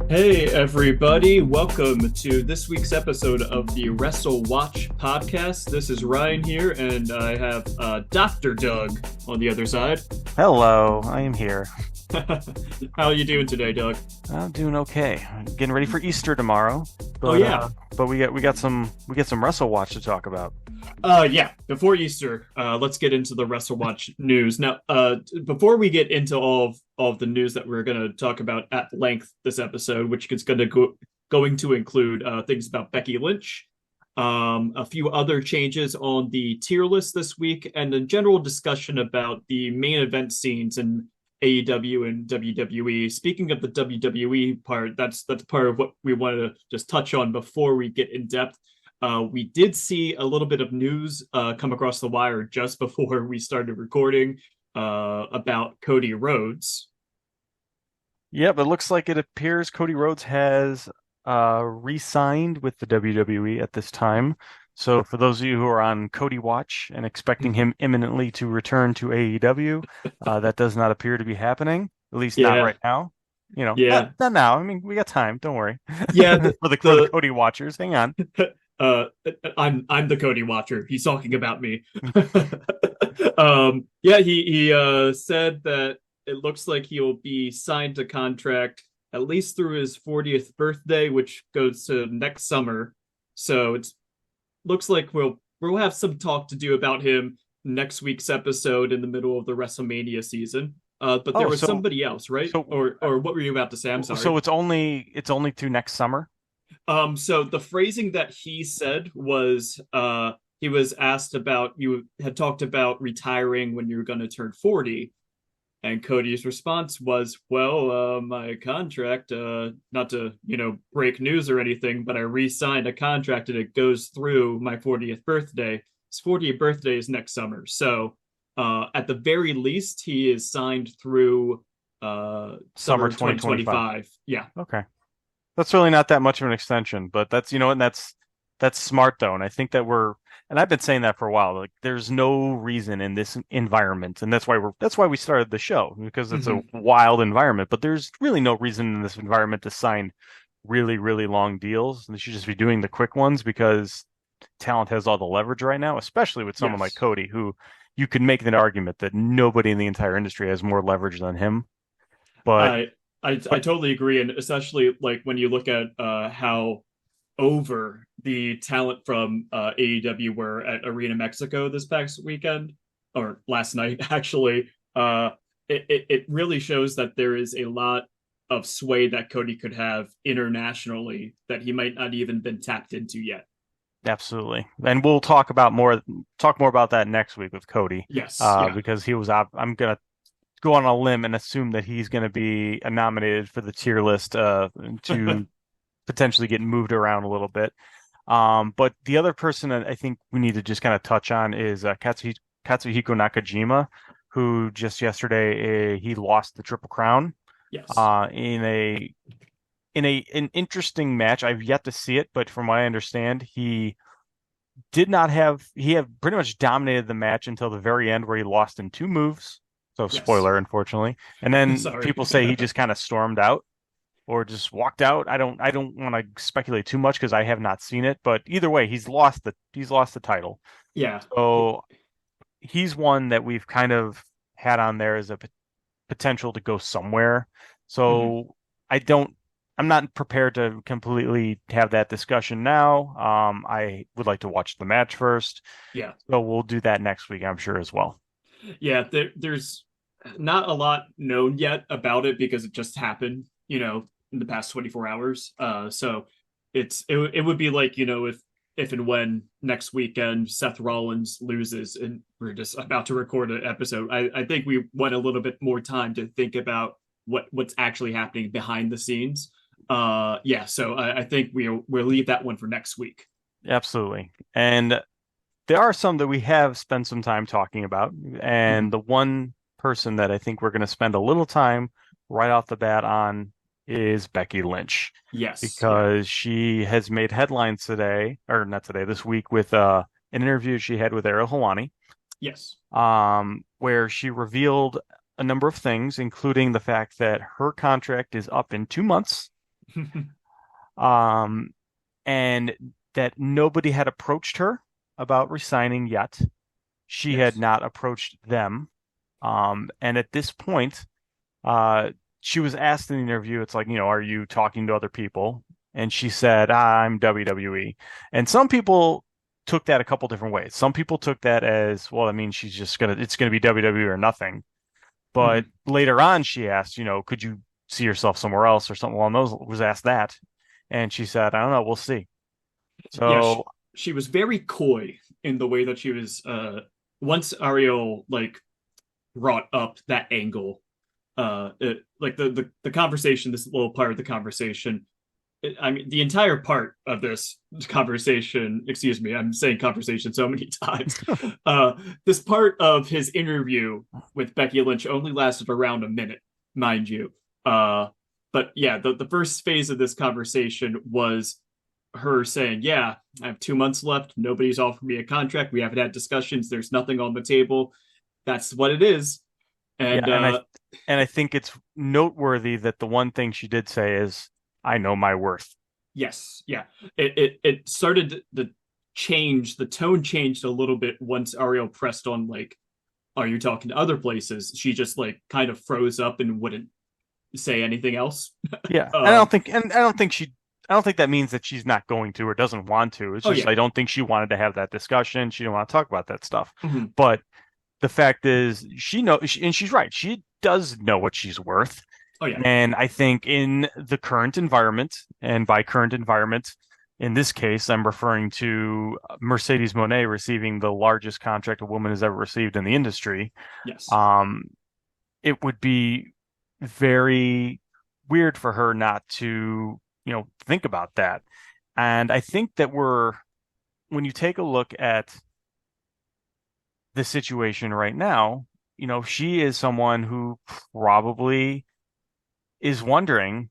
Hey everybody, welcome to this week's episode of the WrestleWatch podcast. This is Ryan here, and I have Dr. Doug on the other side. Hello, I am here. How are you doing today, Doug? I'm doing okay. Getting ready for Easter tomorrow, Oh but yeah. uh, but we got some WrestleWatch to talk about. Yeah, before Easter, let's get into the WrestleWatch news. Now, before we get into all of the news that we're going to talk about at length this episode, which is going to include things about Becky Lynch, a few other changes on the tier list this week, and a general discussion about the main event scenes in AEW and WWE. Speaking of the WWE part, that's part of what we wanted to just touch on before we get in depth. We did see a little bit of news come across the wire just before we started recording about Cody Rhodes. Yeah, but it looks like it appears Cody Rhodes has re-signed with the WWE at this time. So for those of you who are on Cody Watch and expecting him imminently to return to AEW, that does not appear to be happening, at least not Yeah, right now. yeah, Not now. I mean, we got time. Don't worry. yeah. For the Cody Watchers, hang on. Uh, I'm the Cody watcher. He's talking about me. Yeah, he said that it looks like he'll be signed to contract at least through his 40th birthday, which goes to next summer. So it looks like we'll have some talk to do about him next week's episode in the middle of the WrestleMania season. But there Oh, was so somebody else, right? so Or what were you about to say? I'm sorry. so it's only through next summer. So the phrasing that he said was he was asked about you had talked about retiring when you were going to turn 40, and Cody's response was, "Well, my contract, not to break news or anything, but I re-signed a contract and it goes through my 40th birthday. His 40th birthday is next summer, so at the very least, he is signed through summer Summer of 2025. 2025. Yeah, Okay. That's really not that much of an extension, but and that's smart though. And I think and I've been saying that for a while. Like there's no reason in this environment, and that's why we started the show, because it's a hmm wild environment, but there's really no reason in this environment to sign really, really long deals. They should just be doing the quick ones because talent has all the leverage right now, especially with someone like yes. Cody, who you could make an argument that nobody in the entire industry has more leverage than him. But I I but totally agree, and especially like when you look at how over the talent from AEW were at Arena Mexico this past weekend or last night actually. It really shows that there is a lot of sway that Cody could have internationally that he might not even been tapped into yet. Absolutely. And we'll talk more about that next week with Cody. Yes, yeah. Because I'm gonna go on a limb and assume that he's gonna be nominated for the tier list to potentially get moved around a little bit. But the other person that I think we need to just kind of touch on is Katsuhiko Nakajima, who just yesterday he lost the Triple Crown Yes. in an interesting match. I've yet to see it, but from what I understand, he had pretty much dominated the match until the very end where he lost in two moves. So Yes. spoiler, unfortunately. And then Sorry. people say he just kind of stormed out or just walked out. I don't want to speculate too much because I have not seen it, but either way, he's lost the title. Yeah. So he's one that we've kind of had on there as a potential to go somewhere. Mhm. So I don't, I'm not prepared to completely have that discussion now. I would like to watch the match first. Yeah. So we'll do that next week, I'm sure as well. Yeah, there's not a lot known yet about it because it just happened, in the past 24 hours. So it would be like, if and when next weekend Seth Rollins loses and we're just about to record an episode. I think we want a little bit more time to think about what's actually happening behind the scenes. Yeah, so I think we'll leave that one for next week. Absolutely. And there are some that we have spent some time talking about. Mhm. And the one person that I think we're going to spend a little time right off the bat on is Becky Lynch, Yes, yeah. because she has made headlines today, or not today, this week with an interview she had with Ariel Helwani, Yes. where she revealed a number of things, including the fact that her contract is up in 2 months. Um, and that nobody had approached her about resigning yet. She had Yes. not approached them. And at this point, uh, she was asked in the interview, it's like, are you talking to other people? And she said, I'm WWE. And some people took that a couple different ways. Some people took that as, well, I mean, it's gonna be WWE or nothing. But Mhm. later on, she asked, could you see yourself somewhere else or something along those, was asked that. And she said, I don't know, we'll see. Yeah, So, she was very coy in the way that she was once Ariel like brought up that angle like the conversation, this little part of the conversation, I mean, the entire part of this conversation, excuse me, I'm saying conversation so many times. This part of his interview with Becky Lynch only lasted around a minute, mind you. But yeah, the first phase of this conversation was her saying, yeah, I have 2 months left. Nobody's offered me a contract. We haven't had discussions. There's nothing on the table. That's what it is. yeah, And and I think it's noteworthy that the one thing she did say is, I know my worth. yes, yeah. It started to change. The tone changed a little bit once Ariel pressed on like, "Are you talking to other places?" She just like kind of froze up and wouldn't say anything else. Yeah, Um, I don't think that means that she's not going to or doesn't want to. It's oh just yeah. I don't think she wanted to have that discussion. She didn't want to talk about that stuff. Mhm. But the fact is, and she's right. She does know what she's worth. Oh yeah. And I think in the current environment, and by current environment, in this case, I'm referring to Mercedes Moné receiving the largest contract a woman has ever received in the industry. Yes. Um, it would be very weird for her not to, think about that. And I think that when you take a look at the situation right now, she is someone who probably is wondering,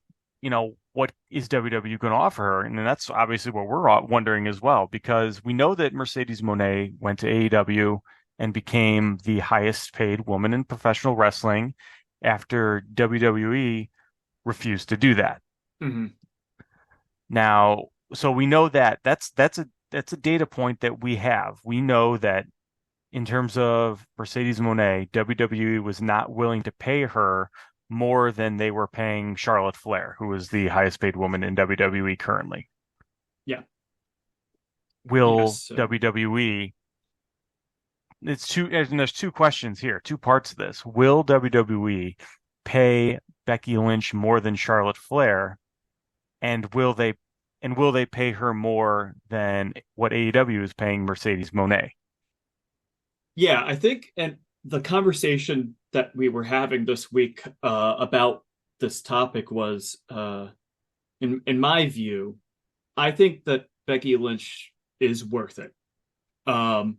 what is WWE going to offer her? And that's obviously what we're wondering as well, because we know that Mercedes Moné went to AEW and became the highest paid woman in professional wrestling after WWE refused to do that. Hmm. Now, so we know that that's a data point that we have. We know that in terms of Mercedes Moné, WWE was not willing to pay her more than they were paying Charlotte Flair, who is the highest paid woman in WWE currently. Yeah. Yes. Will So WWE, and there's two questions here, two parts of this. Will WWE pay Becky Lynch more than Charlotte Flair? And will they pay her more than what AEW is paying Mercedes Moné? yeah, I think, and the conversation that we were having this week about this topic was, in my view, I think that Becky Lynch is worth it. Um,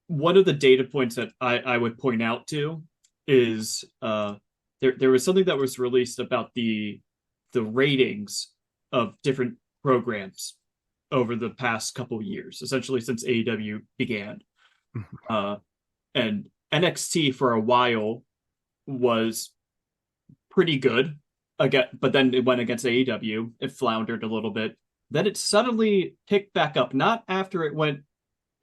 One of the data points that I would point out to is there was something that was released about the ratings of different programs over the past couple of years, essentially since AEW began. Uh, and NXT for a while was pretty good again, but then it went against AEW. It floundered a little bit. Then it suddenly picked back up, not after it went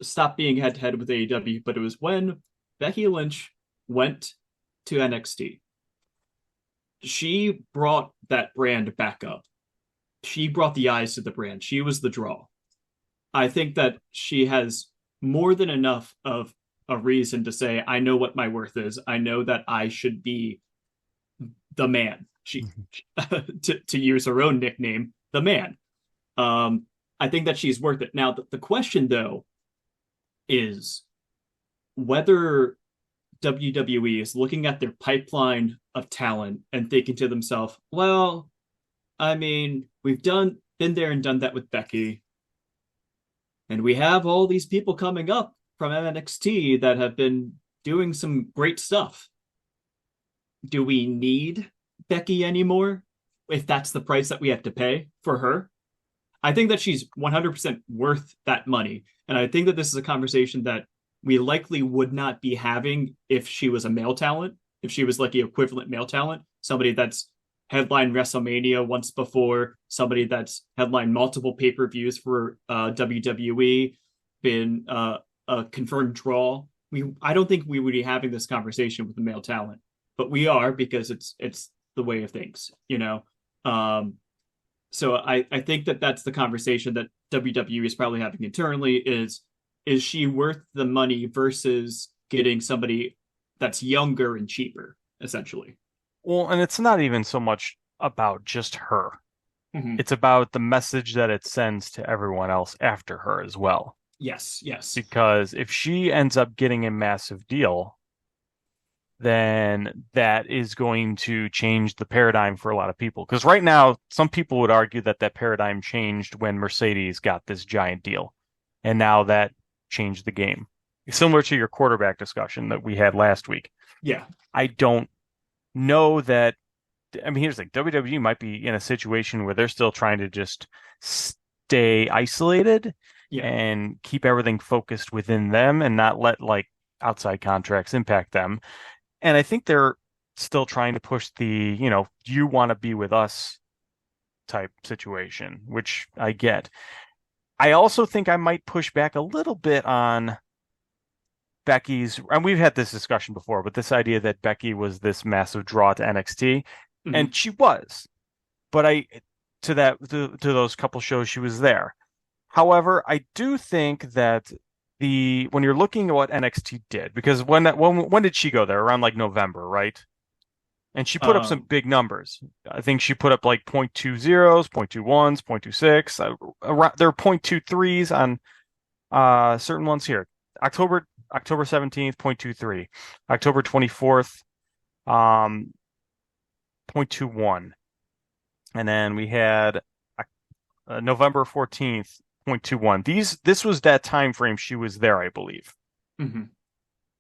stopped being head to head with AEW, but it was when Becky Lynch went to NXT. She brought that brand back up. She brought the eyes to the brand. She was the draw. I think that she has more than enough of a reason to say, I know what my worth is. I know that I should be the man. She, to use her own nickname, the man. Um, I think that she's worth it. Now, the question though is whether WWE is looking at their pipeline of talent and thinking to themselves, well, I mean, we've been there and done that with Becky, and we have all these people coming up from NXT that have been doing some great stuff. Do we need Becky anymore if that's the price that we have to pay for her? I think that she's 100% worth that money. And I think that this is a conversation that we likely would not be having if she was a male talent, if she was like the equivalent male talent, somebody that's headlined WrestleMania once before, somebody that's headlined multiple pay-per-views for WWE, been a confirmed draw. I don't think we would be having this conversation with the male talent, but we are because it's the way of things, you know. Um, so I think that that's the conversation that WWE is probably having internally is she worth the money versus getting somebody that's younger and cheaper, essentially. Well, and it's not even so much about just her. Mm-hmm. It's about the message that it sends to everyone else after her as well. Yes, yes. Because if she ends up getting a massive deal, then that is going to change the paradigm for a lot of people. Because right now, some people would argue that that paradigm changed when Mercedes got this giant deal. And now that changed the game. Similar to your quarterback discussion that we had last week. Yeah. I don't know that. I mean, here's the thing. WWE might be in a situation where they're still trying to just stay isolated Yeah. and keep everything focused within them and not let like outside contracts impact them. And I think they're still trying to push the, you want to be with us type situation, which I get. I also think I might push back a little bit on Becky's, and we've had this discussion before, but this idea that Becky was this massive draw to NXT, Mm-hmm. and she was, but to those couple shows she was there. However, I do think that when you're looking at what NXT did, because when did she go there? Around like November, right? And she put up some Um, big numbers. I think she put up like 0.20s, 0.21s, 0.26. There are 0.23s on certain ones here. October 17th, 0.23. October 24th, 0.21. And then we had November 14th, 0.21. This was that time frame she was there, I believe. mm-hmm.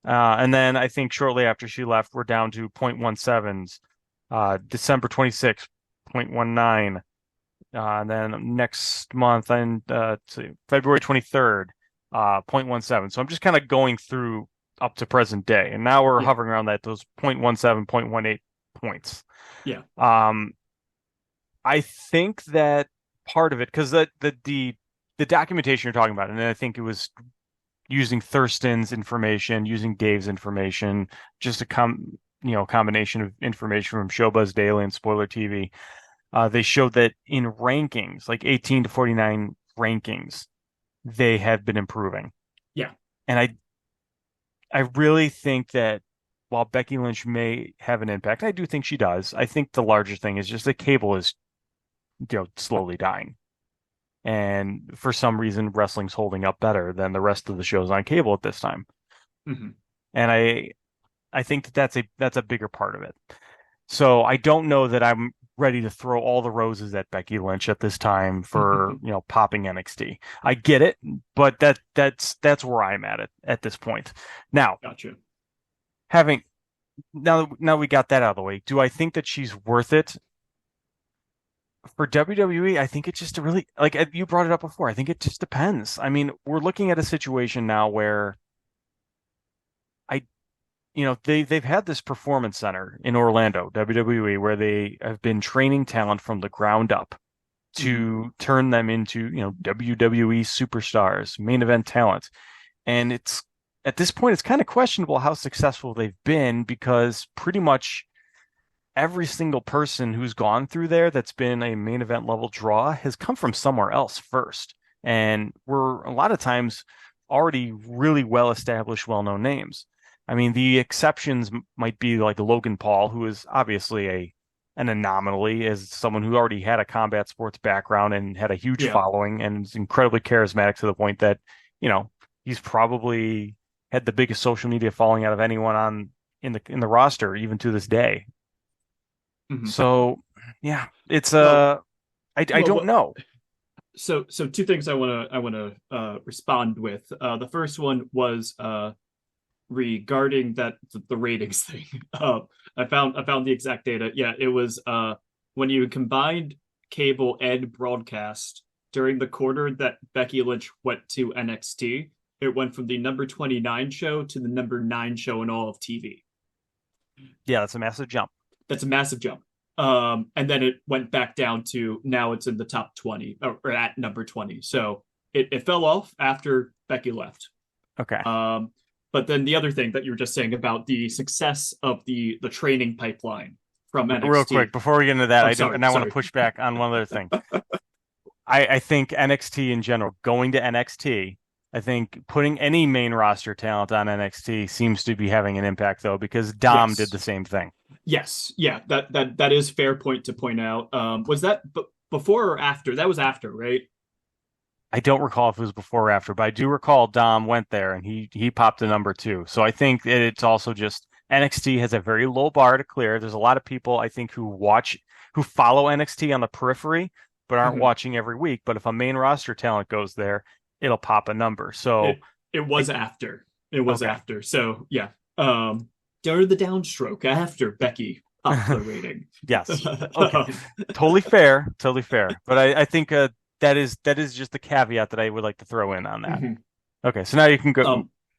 And then I think shortly after she left, we're down to 0.17s. December 26th, 0.19. And then next month, and February 23rd, 0.17. So I'm just kind of going through up to present day. And now we're Yeah. hovering around those 0.17, 0.18 points. Yeah. I think that part of it, because the documentation you're talking about, and I think it was using Thurston's information, using Dave's information, just a combination of information from Showbuzz Daily and Spoiler TV. They showed that in rankings, like 18 to 49 rankings, they have been improving. Yeah. And I really think that while Becky Lynch may have an impact, I do think she does. I think the larger thing is just that cable is, slowly dying. And for some reason, wrestling's holding up better than the rest of the shows on cable at this time. Mm-hmm. And I think that that's a bigger part of it. So I don't know that I'm ready to throw all the roses at Becky Lynch at this time for, popping NXT. I get it, but that's where I'm at this point. Now, Gotcha. now we got that out of the way. Do I think that she's worth it? For WWE, I think it's just a really, like you brought it up before, I think it just depends. I mean, we're looking at a situation now where they've had this performance center in Orlando, WWE, where they have been training talent from the ground up to turn them into, WWE superstars, main event talent. And it's at this point, it's kind of questionable how successful they've been because pretty much every single person who's gone through there that's been a main event level draw has come from somewhere else first. And we're a lot of times already really well established, well known names. I mean, the exceptions might be like Logan Paul, who is obviously an anomaly as someone who already had a combat sports background and had a huge Yeah. following and is incredibly charismatic to the point that, he's probably had the biggest social media following out of anyone in the roster, even to this day. Mm-hmm. So, yeah, it's Well, I don't know. so two things I wanna respond with. The first one was regarding the ratings thing. I found the exact data. Yeah, it was when you combined cable and broadcast during the quarter that Becky Lynch went to NXT, it went from the number 29 show to the number 9 show in all of TV. Yeah, that's a massive jump. That's a massive jump. And then it went back down to now it's in the top 20 or at number 20. So it fell off after Becky left. Okay. But then the other thing that you were just saying about the success of the training pipeline from Real quick, NXT. before we get into that, Oh, sorry, I want to sorry. push back on one other thing. I think NXT in general, going to NXT, I think putting any main roster talent on NXT seems to be having an impact though, because Dom did Yes. the same thing. Yes. Yeah. That is fair point to point out. Was that before or after? That was after, right? I don't recall if it was before or after, but I do recall Dom went there and he popped a number two. So I think that it's also just NXT has a very low bar to clear. There's a lot of people I think who follow NXT on the periphery, but aren't Mhm. watching every week. But if a main roster talent goes there, it'll pop a number. So It I, was after. It was okay. after. So yeah. During the downstroke after Becky upped the rating. Yes. Okay. Totally fair. Totally fair. But I think that is just the caveat that I would like to throw in on that. Mhm. Okay. So now you can go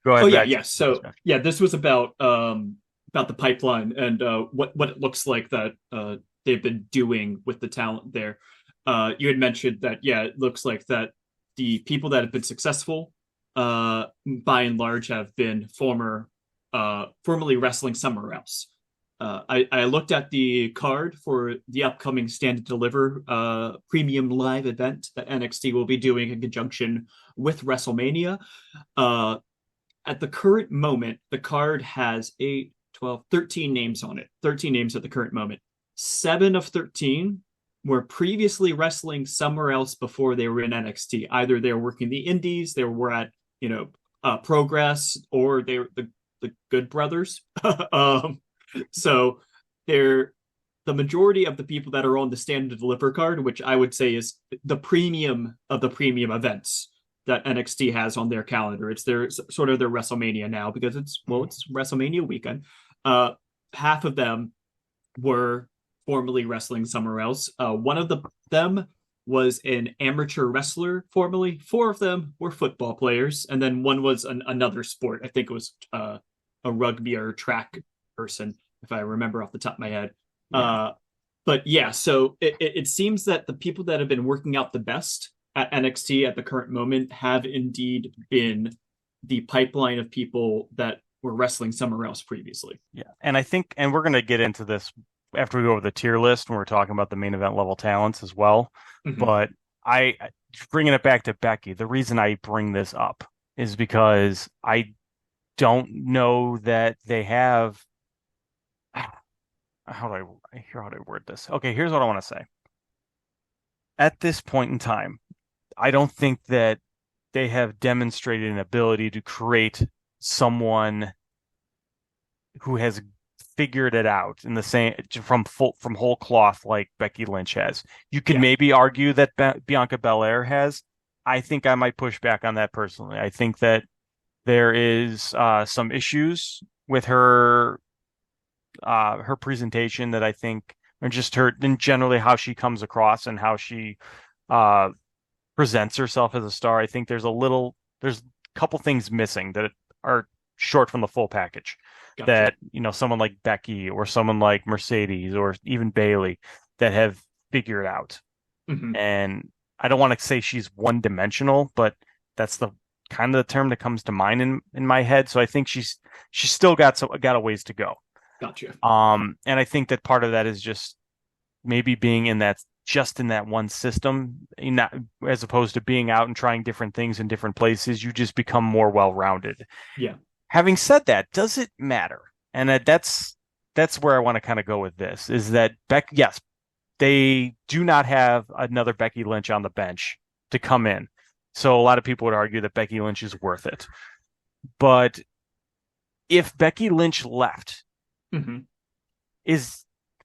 Oh ahead yeah, back to yes. So yeah, this was about the pipeline and what it looks like that they've been doing with the talent there. You had mentioned that yeah, it looks like that the people that have been successful by and large have been formerly wrestling somewhere else. I looked at the card for the upcoming Stand and Deliver premium live event that NXT will be doing in conjunction with WrestleMania. Uh, at the current moment, the card has 8, 12, 13 names on it. 13 names at the current moment. 7 of 13 were previously wrestling somewhere else before they were in NXT. Either they were working the indies, they were at, Progress, or they were the Good Brothers. So they're the majority of the people that are on the Stand and Deliver card, which I would say is the premium of the premium events that NXT has on their calendar. It's their sort of their WrestleMania now because it's WrestleMania weekend. Half of them were formerly wrestling somewhere else. One of them was an amateur wrestler formerly. 4 of them were football players, and then one was another sport. I think it was a rugby or track person, if I remember off the top of my head. yeah. But yeah, so it seems that the people that have been working out the best at NXT at the current moment have indeed been the pipeline of people that were wrestling somewhere else previously. Yeah. And I think, and we're going to get into this after we go over the tier list when we're talking about the main event level talents as well. Mm-hmm. But bringing it back to Becky, the reason I bring this up is because I don't know that they have, how do I word this? Okay, here's what I want to say. At this point in time, I don't think that they have demonstrated an ability to create someone who has figured it out in the same from whole cloth like Becky Lynch has. You could Yeah. maybe argue that Bianca Belair has. I think I might push back on that personally. I think that there is some issues with her presentation that I think, or just her, and generally how she comes across and how she uh, presents herself as a star. I think there's a couple things missing that are short from the full package. Gotcha. That, someone like Becky or someone like Mercedes or even Bayley that have figured out. Mm-hmm. And I don't want to say she's one dimensional, but that's the kind of the term that comes to mind in my head. So I think she's still got a ways to go. Gotcha. And I think that part of that is just maybe being in that one system, not as opposed to being out and trying different things in different places. You just become more well-rounded. Yeah. Having said that, does it matter? And that's where I want to kind of go with this, is that yes, they do not have another Becky Lynch on the bench to come in. So a lot of people would argue that Becky Lynch is worth it. But if Becky Lynch left, Mm-hmm.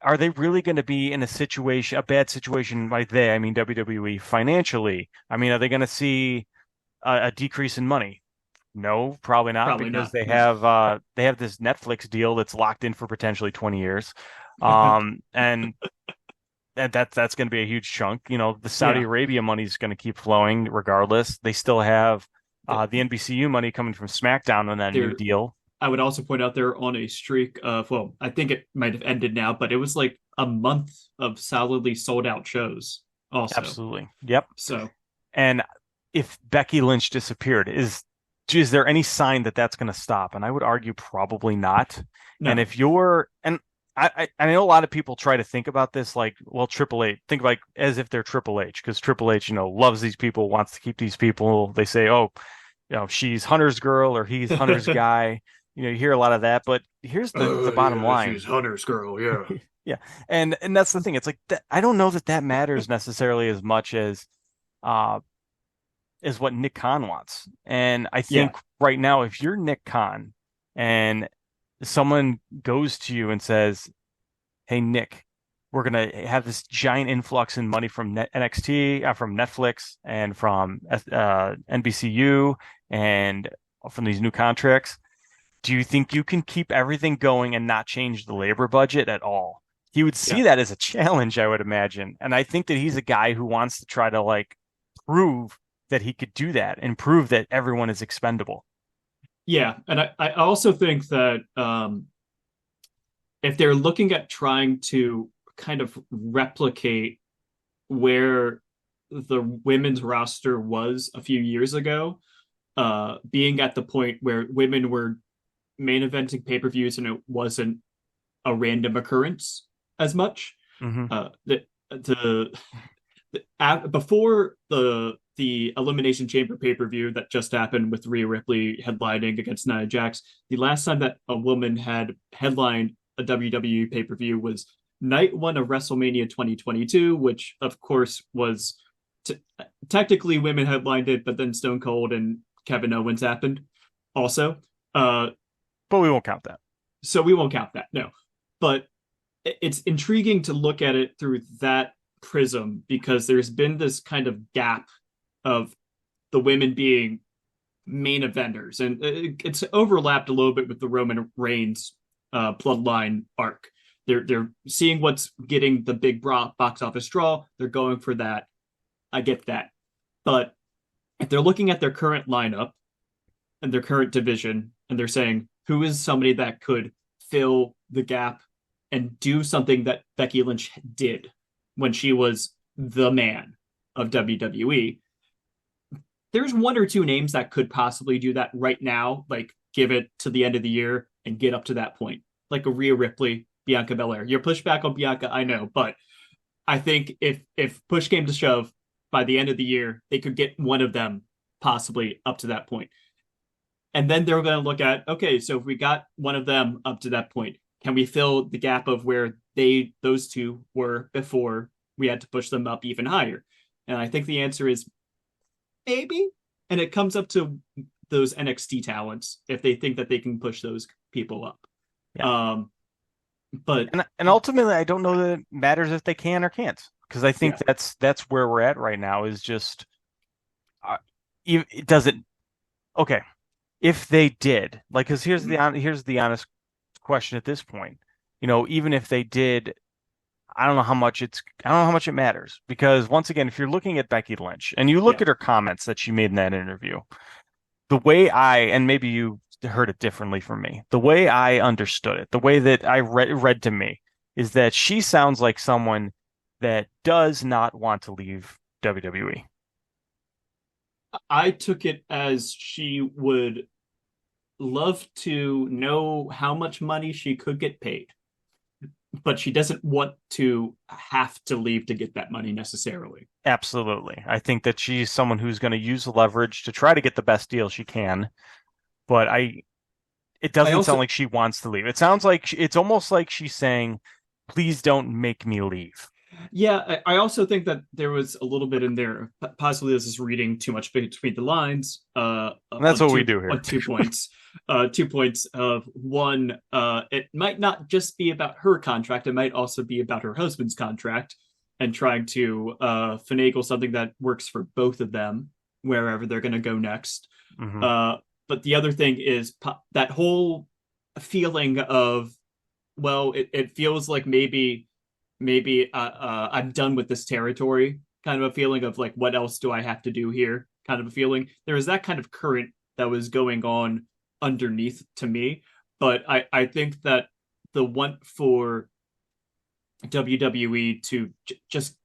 are they really going to be in a bad situation like I mean, WWE financially? I mean, are they going to see a decrease in money? No, probably not, Probably because not. No. they have this Netflix deal that's locked in for potentially 20 years. And that's going to be a huge chunk. The Saudi Yeah. Arabia money is going to keep flowing regardless. They still have the NBCU money coming from SmackDown on that new They're deal. I would also point out they're on a streak of, well, I think it might have ended now, but it was like a month of solidly sold out shows also. Absolutely. Yep. So, And if Becky Lynch disappeared, is there any sign that that's going to stop? And I would argue probably not. And no. if you're, and I know a lot of people try to think about this like, well, Triple H, think like as if they're Triple H, because Triple H, loves these people, wants to keep these people. They say, oh, she's Hunter's girl or he's Hunter's guy. You hear a lot of that, but here's the bottom Yeah, line. she's Hunter's girl. Yeah. Yeah. And that's the thing. It's like I don't know that matters necessarily as much uh as what Nick Khan wants. And I Yeah. think right now, if you're Nick Khan and someone goes to you and says, "Hey Nick, we're gonna have this giant influx in money from NXT, from Netflix, and from NBCU, and from these new contracts. Do you think you can keep everything going and not change the labor budget at all?" He would see Yeah. that as a challenge, I would imagine. And I think that he's a guy who wants to try to like prove that he could do that and prove that everyone is expendable. Yeah. And I also think that if they're looking at trying to kind of replicate where the women's roster was a few years ago, being at the point where women were main eventing pay-per-views and it wasn't a random occurrence as much. Mm-hmm. Before the Elimination Chamber pay-per-view that just happened with Rhea Ripley headlining against Nia Jax, the last time that a woman had headlined a WWE pay-per-view was night one of WrestleMania 2022, which of course was technically women headlined it, but then Stone Cold and Kevin Owens happened also. But we won't count that. So we won't count that, no. But it's intriguing to look at it through that prism because there's been this kind of gap of the women being main eventers, and it's overlapped a little bit with the Roman Reigns bloodline arc. They're seeing what's getting the big box office draw. They're going for that. I get that, but if they're looking at their current lineup and their current division, and they're saying who is somebody that could fill the gap and do something that Becky Lynch did when she was the man of WWE, there's one or two names that could possibly do that right now, like give it to the end of the year and get up to that point, like a Rhea Ripley, Bianca Belair. Your pushback on Bianca, I know, but I think if push came to shove, by the end of the year, they could get one of them possibly up to that point. And then they're going to look at, okay, so if we got one of them up to that point, can we fill the gap of where those two were before we had to push them up even higher? And I think the answer is maybe. And it comes up to those NXT talents if they think that they can push those people up. Yeah. But and ultimately, I don't know that it matters if they can or can't, because I think that's where we're at right now. Is just it doesn't. Okay, if they did, like, because here's the honest question at this point. Even if they did, I don't know how much it matters, because once again, if you're looking at Becky Lynch and you look at her comments that she made in that interview, the way and maybe you heard it differently from me, the way I understood it, the way that I read to me, is that she sounds like someone that does not want to leave WWE. I took it as she would love to know how much money she could get paid, but she doesn't want to have to leave to get that money necessarily. Absolutely. I think that she's someone who's going to use the leverage to try to get the best deal she can, but it doesn't sound like she wants to leave. It sounds like it's almost like she's saying, please don't make me leave. Yeah, I also think that there was a little bit in there. Possibly this is reading too much between the lines. That's what we do here. On 2 points. 2 points of one, it might not just be about her contract. It might also be about her husband's contract and trying to finagle something that works for both of them wherever they're going to go next. Mm-hmm. But the other thing is that whole feeling of, well, it feels like maybe I'm done with this territory, kind of a feeling of like, what else do I have to do here, kind of a feeling. There was that kind of current that was going on underneath to me. But I think that the one for WWE to just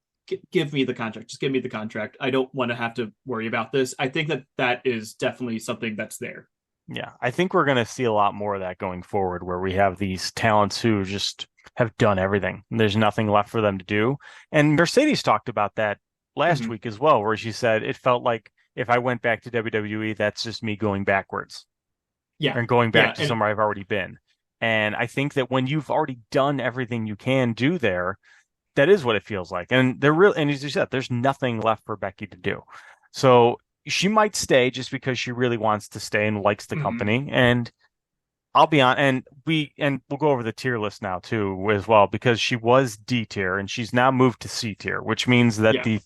give me the contract, just give me the contract. I don't want to have to worry about this. I think that that is definitely something that's there. Yeah, I think we're going to see a lot more of that going forward, where we have these talents who just have done everything. And there's nothing left for them to do. And Mercedes talked about that last Mm-hmm. week as well, where she said it felt like if I went back to WWE, that's just me going backwards Yeah, and going yeah, back to and somewhere I've already been. And I think that when you've already done everything you can do there, that is what it feels like. And they're real, and as you said, there's nothing left for Becky to do. So she might stay just because she really wants to stay and likes the mhm. company. And I'll be on, and we'll go over the tier list now too as well, because she was D tier and she's now moved to C tier, which means that Yeah, the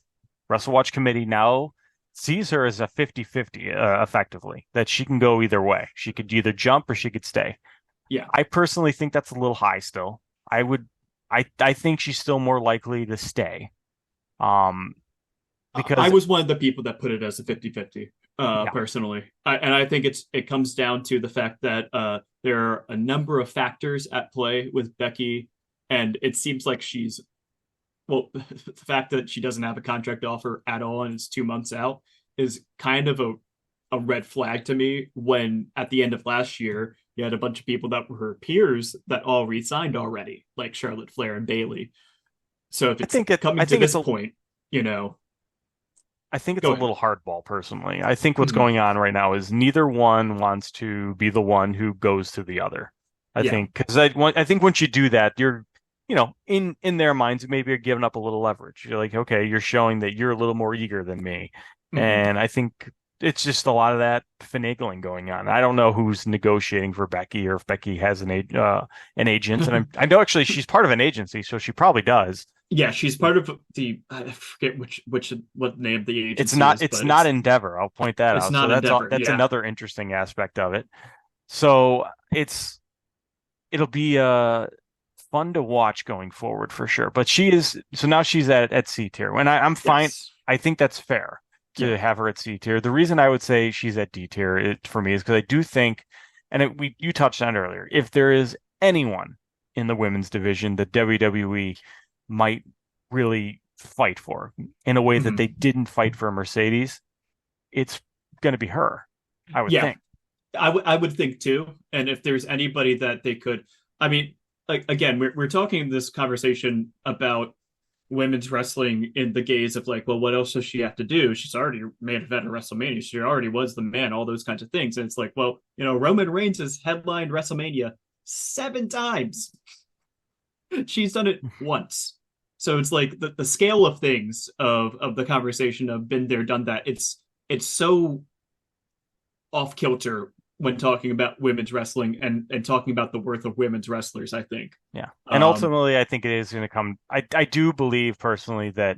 WrestleWatch committee now sees her as a 50-50 effectively, that she can go either way. She could either jump or she could stay. yeah. I personally think that's a little high still. I would I think she's still more likely to stay. Um I because was one of the people that put it as a 50-50, yeah, personally. And I think it comes down to the fact that there are a number of factors at play with Becky, and it seems like she's, well, the fact that she doesn't have a contract offer at all and it's 2 months out is kind of a red flag to me, when at the end of last year you had a bunch of people that were her peers that all re-signed already, like Charlotte Flair and Bayley. So if it's I coming to think this point, you know, I think it's go a ahead. little hardball personally. I think what's Mhm. going on right now is neither one wants to be the one who goes to the other. I Yeah. think because I think once you do that, you're in their minds, maybe you're giving up a little leverage. You're like, okay, you're showing that you're a little more eager than me. Mhm. And I think it's just a lot of that finagling going on. I don't know who's negotiating for Becky or if Becky has an agent. And I know actually she's part of an agency, so she probably does. Yeah, she's part of the, I forget which what name the It's agency not is, it's but not Endeavor. I'll point that it's out. So not Endeavor. that's Yeah. another interesting aspect of it. So it'll be fun to watch going forward for sure. But she is so now she's at C tier. And I'm fine. Yes. I think that's fair Yeah. to have her at C tier. The reason I would say she's at D tier for me is because I do think, and you touched on it earlier, if there is anyone in the women's division that WWE might really fight for in a way that they Mhm. didn't fight for Mercedes, it's going to be her, I would Yeah. think. I would think too. And if there's anybody that they could, I mean, like again, we're talking this conversation about women's wrestling in the gaze of like, well, what else does she have to do? She's already main event of WrestleMania. She already was the man, all those kinds of things. And it's like, well, Roman Reigns has headlined WrestleMania 7 times. She's done it once. So it's like the scale of things of the conversation of been there, done that. It's so off kilter when talking about women's wrestling and talking about the worth of women's wrestlers, I think. Yeah. And Um, ultimately, I think it is going to come. I do believe personally that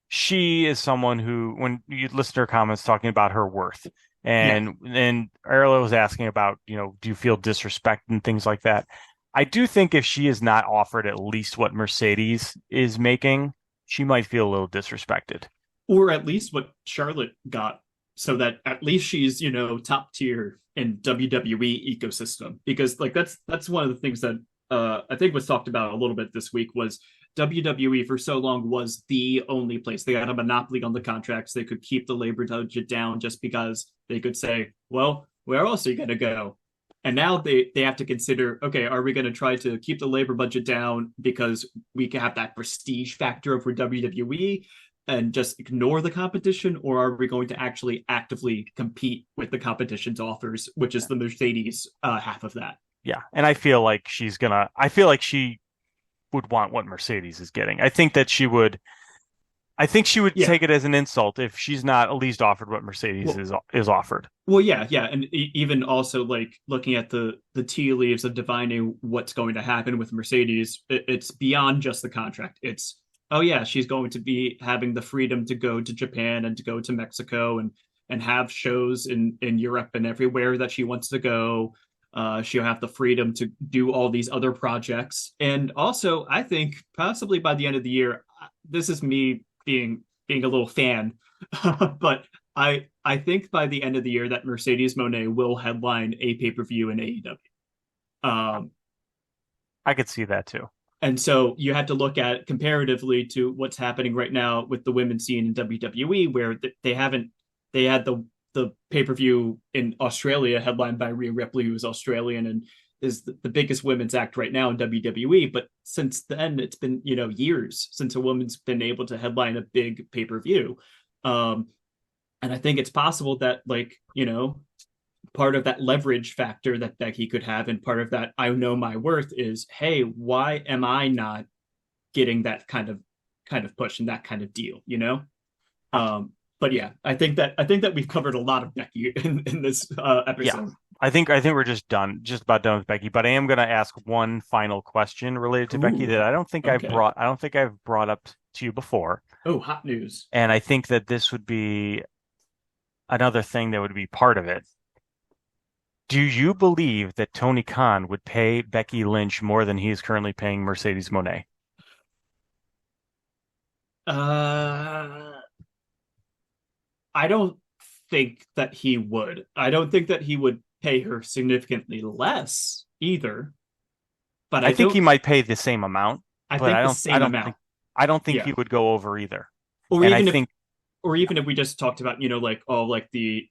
she is someone who, when you listen to her comments talking about her worth, yeah, and Ariel was asking about, do you feel disrespect and things like that? I do think if she is not offered at least what Mercedes is making, she might feel a little disrespected. or at least what Charlotte got, so that at least she's top tier in WWE ecosystem, because like that's one of the things that I think was talked about a little bit this week was WWE for so long was the only place they had a monopoly on the contracts. They could keep the labor budget down just because they could say, well, where else are you going to go? And now they have to consider, okay, are we going to try to keep the labor budget down because we can have that prestige factor over WWE and just ignore the competition, or are we going to actually actively compete with the competition's offers, which is the Mercedes half of that? Yeah. And I feel like she would want what Mercedes is getting. I think she would Yeah. take it as an insult if she's not at least offered what Mercedes Well, is offered. well, yeah, and even also like looking at the tea leaves of divining what's going to happen with Mercedes, it's beyond just the contract. It's, oh yeah, she's going to be having the freedom to go to Japan and to go to Mexico and have shows in Europe and everywhere that she wants to go. She'll have the freedom to do all these other projects, and also I think possibly by the end of the year, this is me being a little fan, but I think by the end of the year that Mercedes Moné will headline a pay-per-view in AEW. I could see that too. And so you have to look at comparatively to what's happening right now with the women's scene in WWE, where they had the pay per view in Australia headlined by Rhea Ripley, who's Australian and is the biggest women's act right now in WWE. But since then, it's been years since a woman's been able to headline a big pay per view, and I think it's possible that part of that leverage factor that Becky could have, and part of that I know my worth is, hey, why am I not getting that kind of push and that kind of deal, But yeah, I think that we've covered a lot of Becky in this episode. Yeah, I think we're just about done with Becky. But I am going to ask one final question related to Becky that I don't think I've brought up to you before. Oh, hot news! And I think that this would be another thing that would be part of it. Do you believe that Tony Khan would pay Becky Lynch more than he is currently paying Mercedes Moné? I don't think that he would. I don't think that he would pay her significantly less either. But I think he might pay the same amount. I don't think he would go over either. Or even if we just talked about, the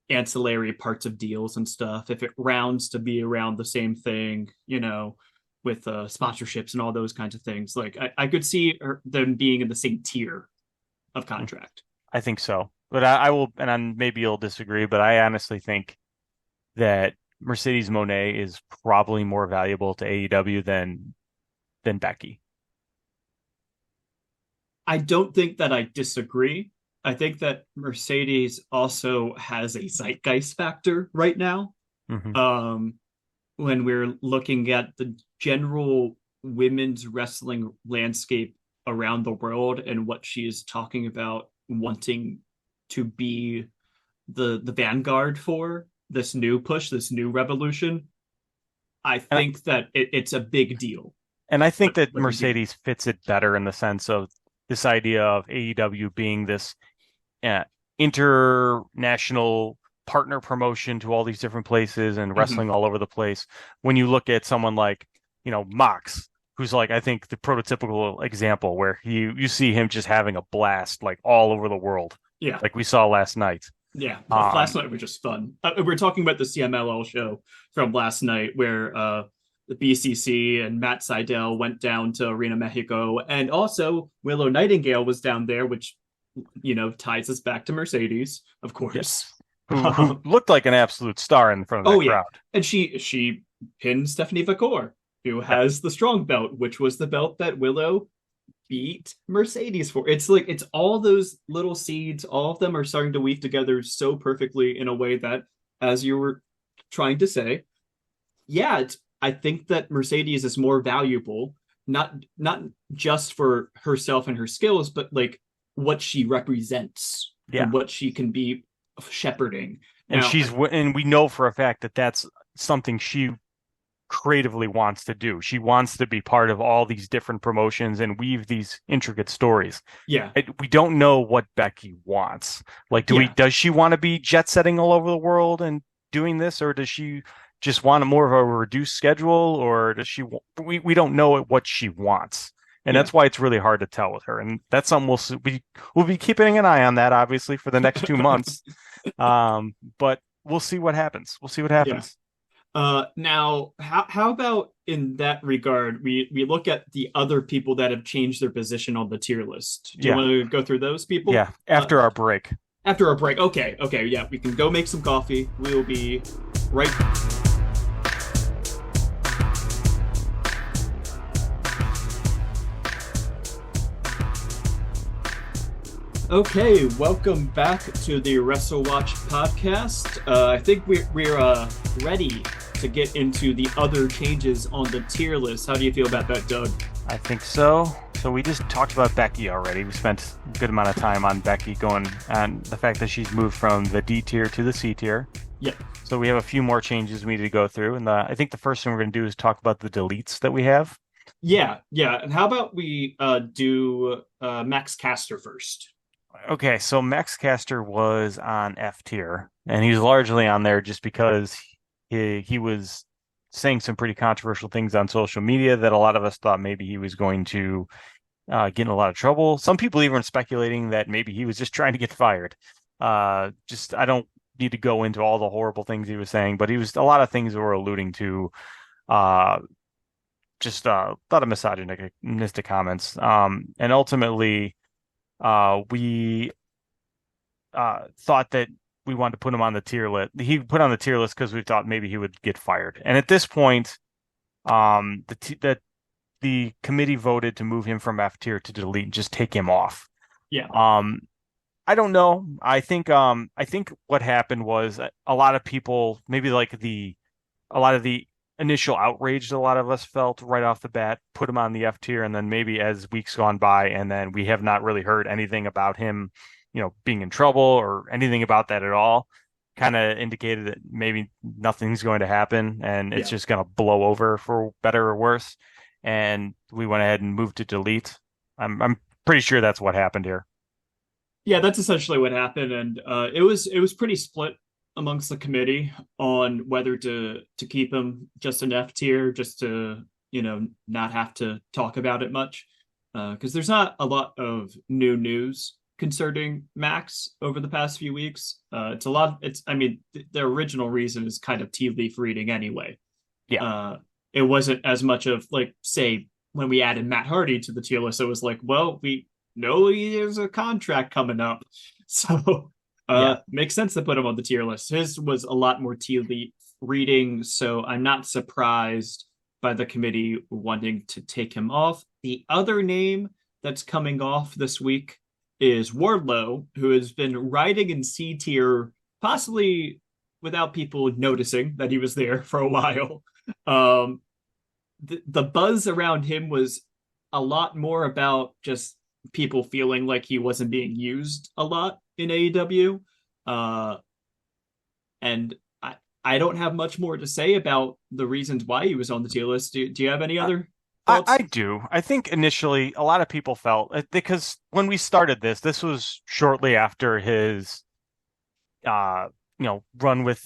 ancillary parts of deals and stuff, if it rounds to be around the same thing, with sponsorships and all those kinds of things, like I could see them being in the same tier of contract. I think so, but I will, and maybe you'll disagree, but I honestly think that Mercedes Moné is probably more valuable to AEW than Becky. I don't think that I disagree. I think that Mercedes also has a zeitgeist factor right now. Mm-hmm. When we're looking at the general women's wrestling landscape around the world and what she is talking about wanting to be the vanguard for this new push, this new revolution, I think that it's a big deal. And I think that Mercedes fits it better in the sense of this idea of AEW being this international partner promotion to all these different places and wrestling all over the place. When you look at someone like, Mox, who's like, I think the prototypical example where you see him just having a blast like all over the world. Yeah. Like we saw last night. Yeah. Last night was just fun. We're talking about the CMLL show from last night where the BCC and Matt Seidel went down to Arena Mexico, and also Willow Nightingale was down there, which ties us back to Mercedes, of course. Yes. Who looked like an absolute star in front of that crowd. And she pinned Stephanie Vacour, who has the strong belt, which was the belt that Willow beat Mercedes for. It's like, it's all those little seeds, all of them are starting to weave together so perfectly in a way that, as you were trying to say, I think that Mercedes is more valuable, not just for herself and her skills, but like what she represents and what she can be shepherding. And and we know for a fact that that's something she creatively wants to do. She wants to be part of all these different promotions and weave these intricate stories. Yeah. We don't know what Becky wants. Like, does she want to be jet setting all over the world and doing this, or does she just want more of a reduced schedule, or does she? We don't know what she wants, and that's why it's really hard to tell with her. And that's something we'll be keeping an eye on that, obviously, for the next 2 months. But we'll see what happens. Now, how about in that regard, we look at the other people that have changed their position on the tier list. Do you want to go through those people? Yeah, after our break. After our break. Okay, yeah, we can go make some coffee. We will be right back. Okay, welcome back to the WrestleWatch podcast. I think we're ready to get into the other changes on the tier list. How do you feel about that, Doug? I think so. So we just talked about Becky already. We spent a good amount of time on Becky going and the fact that she's moved from the D tier to the C tier. Yep. So we have a few more changes we need to go through. And I think the first thing we're going to do is talk about the deletes that we have. Yeah. And how about we do Max Caster first? Okay, so Max Caster was on F tier, and he's largely on there just because he was saying some pretty controversial things on social media that a lot of us thought maybe he was going to get in a lot of trouble. Some people even speculating that maybe he was just trying to get fired. Just I don't need to go into all the horrible things he was saying, but he was a lot of things that were alluding to uh, just a lot of misogynistic comments. And ultimately, we thought that we wanted to put him on the tier list. He put on the tier list because we thought maybe he would get fired. And at this point, the committee voted to move him from F tier to delete and just take him off. Yeah. Um, I don't know. I think what happened was a lot of people, maybe like a lot of the initial outrage that a lot of us felt right off the bat, put him on the F tier, and then maybe as weeks gone by, and then we have not really heard anything about him, being in trouble or anything about that at all. Kind of indicated that maybe nothing's going to happen and it's Yeah. just going to blow over for better or worse. And we went ahead and moved to delete. I'm pretty sure that's what happened here. Yeah, that's essentially what happened, and it was pretty split amongst the committee on whether to keep him just an F tier, just to not have to talk about it much, because there's not a lot of new news concerning Max over the past few weeks. It's a lot. It's I mean the original reason is kind of tea leaf reading anyway. Yeah. It wasn't as much of like say when we added Matt Hardy to the tier list. It was like, well, we know there's a contract coming up, so Yeah. makes sense to put him on the tier list. His was a lot more tea leaf reading, so I'm not surprised by the committee wanting to take him off. The other name that's coming off this week is Wardlow, who has been riding in C tier, possibly without people noticing that he was there for a while. Um, the buzz around him was a lot more about just people feeling like he wasn't being used a lot in AEW. Uh, and I don't have much more to say about the reasons why he was on the tier list. Do you have any I, other I thoughts? do. I think initially a lot of people felt because when we started this was shortly after his run with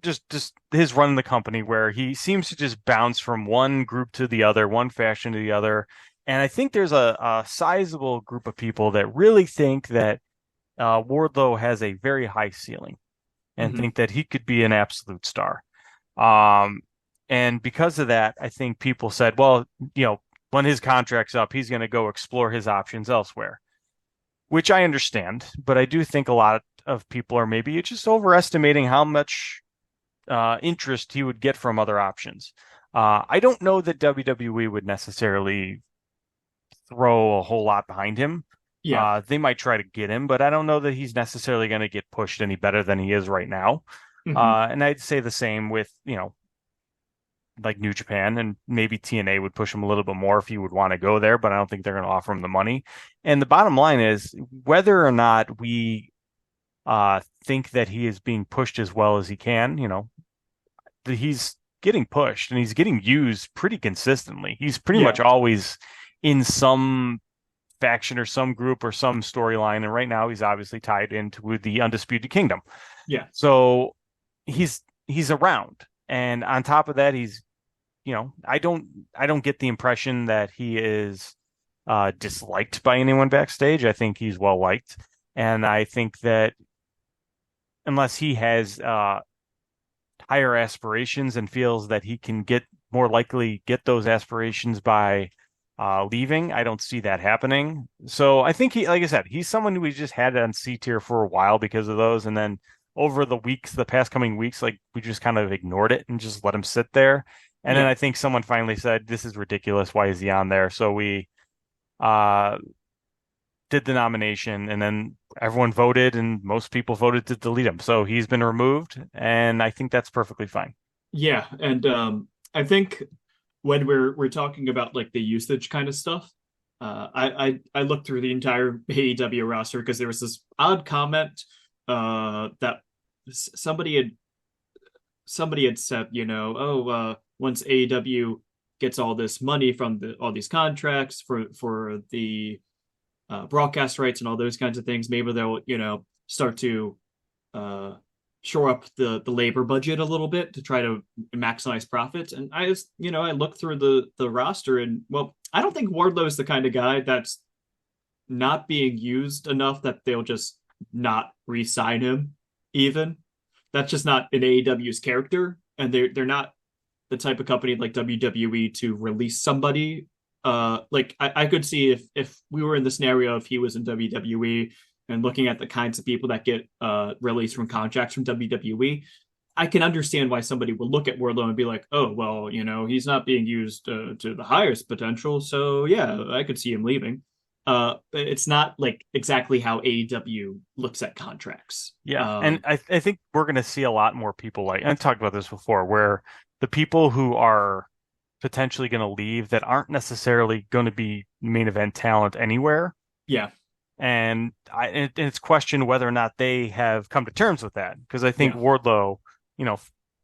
just his run in the company where he seems to just bounce from one group to the other, one faction to the other. And I think there's a sizable group of people that really think that Wardlow has a very high ceiling and Mm-hmm. think that he could be an absolute star. Um, and because of that, I think people said, well, when his contract's up, he's going to go explore his options elsewhere, which I understand. But I do think a lot of people are maybe just overestimating how much interest he would get from other options. I don't know that WWE would necessarily throw a whole lot behind him. Yeah. They might try to get him, but I don't know that he's necessarily going to get pushed any better than he is right now. Mm-hmm. And I'd say the same with, like New Japan, and maybe TNA would push him a little bit more if he would want to go there, but I don't think they're going to offer him the money. And the bottom line is whether or not we think that he is being pushed as well as he can, he's getting pushed and he's getting used pretty consistently. He's pretty Yeah. much always in some faction or some group or some storyline. And right now he's obviously tied into the Undisputed Kingdom. Yeah. So he's around. And on top of that, I don't get the impression that he is disliked by anyone backstage. I think he's well liked. And I think that unless he has higher aspirations and feels that he can more likely get those aspirations by leaving. I don't see that happening. So I think like I said, he's someone who we just had on C tier for a while because of those, and then over the past coming weeks, like we just kind of ignored it and just let him sit there. And then Yeah. I think someone finally said, "This is ridiculous. Why is he on there?" So we uh, did the nomination, and then everyone voted, and most people voted to delete him. So he's been removed, and I think that's perfectly fine. Yeah. And I think when we're talking about like the usage kind of stuff, I looked through the entire AEW roster because there was this odd comment that somebody had said, once AEW gets all this money from all these contracts for the broadcast rights and all those kinds of things, maybe they'll start to uh, shore up the labor budget a little bit to try to maximize profits. And I just I look through the roster, and well, I don't think Wardlow is the kind of guy that's not being used enough that they'll just not re-sign him. Even that's just not in AEW's character, and they're not the type of company like WWE to release somebody. Like I could see if we were in the scenario if he was in WWE and looking at the kinds of people that get released from contracts from WWE, I can understand why somebody would look at Wardlow and be like, oh, well, he's not being used to the highest potential. So, yeah, I could see him leaving. It's not like exactly how AEW looks at contracts. Yeah. And I think we're going to see a lot more people like, I've talked about this before, where the people who are potentially going to leave that aren't necessarily going to be main event talent anywhere. Yeah. And it's questioned whether or not they have come to terms with that. Because I think Wardlow,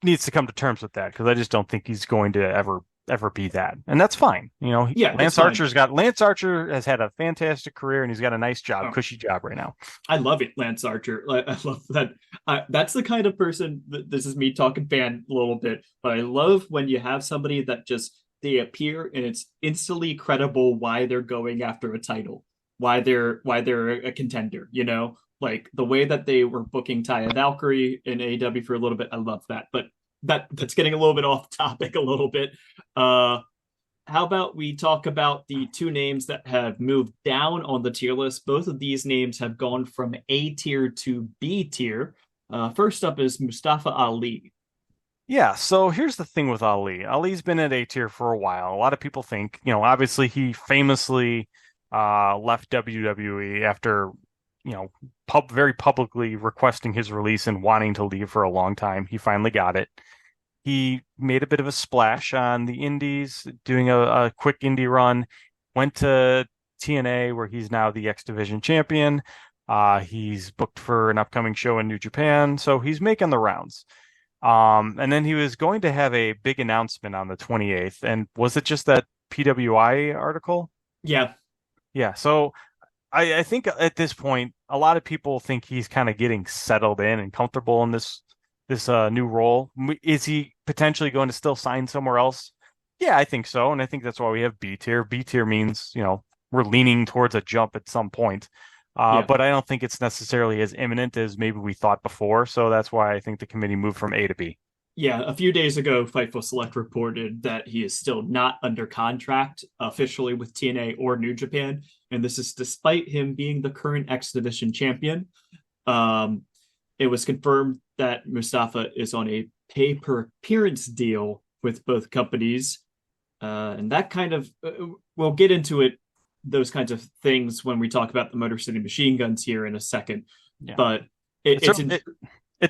needs to come to terms with that. Because I just don't think he's going to ever be that. And that's fine. Lance Archer has had a fantastic career and he's got a nice job, cushy job right now. I love it, Lance Archer. I love that. That's the kind of person this is me talking fan a little bit, but I love when you have somebody that just they appear and it's instantly credible why they're going after a title, why they're a contender, like the way that they were booking Taya Valkyrie in AEW for a little bit. I love that. But that's getting a little bit off topic a little bit. How about we talk about the two names that have moved down on the tier list? Both of these names have gone from A tier to B tier. First up is Mustafa Ali. Yeah, so here's the thing with Ali. Ali's been at A tier for a while. A lot of people think, obviously he famously left WWE after, very publicly requesting his release and wanting to leave for a long time. He finally got it. He made a bit of a splash on the indies, doing a quick indie run, went to TNA where he's now the X Division champion. He's booked for an upcoming show in New Japan, so he's making the rounds. And then he was going to have a big announcement on the 28th. And was it just that PWI article? Yeah. Yeah. So I think at this point, a lot of people think he's kind of getting settled in and comfortable in this new role. Is he potentially going to still sign somewhere else? Yeah, I think so. And I think that's why we have B tier. B tier means, we're leaning towards a jump at some point. But I don't think it's necessarily as imminent as maybe we thought before. So that's why I think the committee moved from A to B. Yeah, a few days ago, Fightful Select reported that he is still not under contract officially with TNA or New Japan, and this is despite him being the current X Division champion. It was confirmed that Mustafa is on a pay-per-appearance deal with both companies, and that kind of we'll get into it. Those kinds of things when we talk about the Motor City Machine Guns here in a second, but it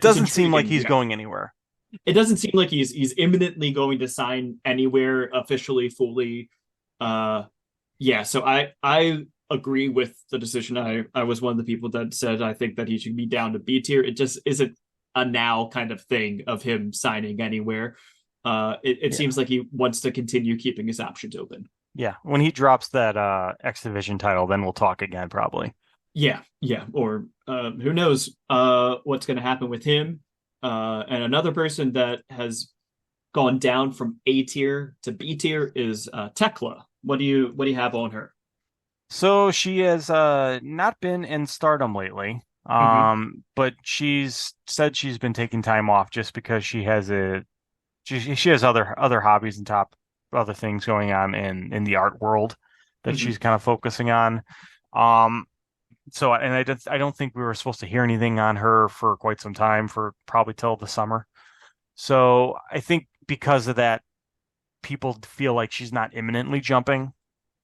doesn't seem like he's going anywhere. It doesn't seem like he's imminently going to sign anywhere officially, fully. So I agree with the decision. I was one of the people that said I think that he should be down to B tier. It just isn't a now kind of thing of him signing anywhere. It seems like he wants to continue keeping his options open. Yeah, when he drops that X Division title, then we'll talk again probably. Yeah, or who knows what's going to happen with him. And another person that has gone down from A tier to B tier is Thekla. What do you have on her? So she has not been in Stardom lately. But she's said she's been taking time off just because she has she has other hobbies and other things going on in the art world that she's kind of focusing on. So, and I don't think we were supposed to hear anything on her for quite some time, for probably till the summer. So I think because of that, people feel like she's not imminently jumping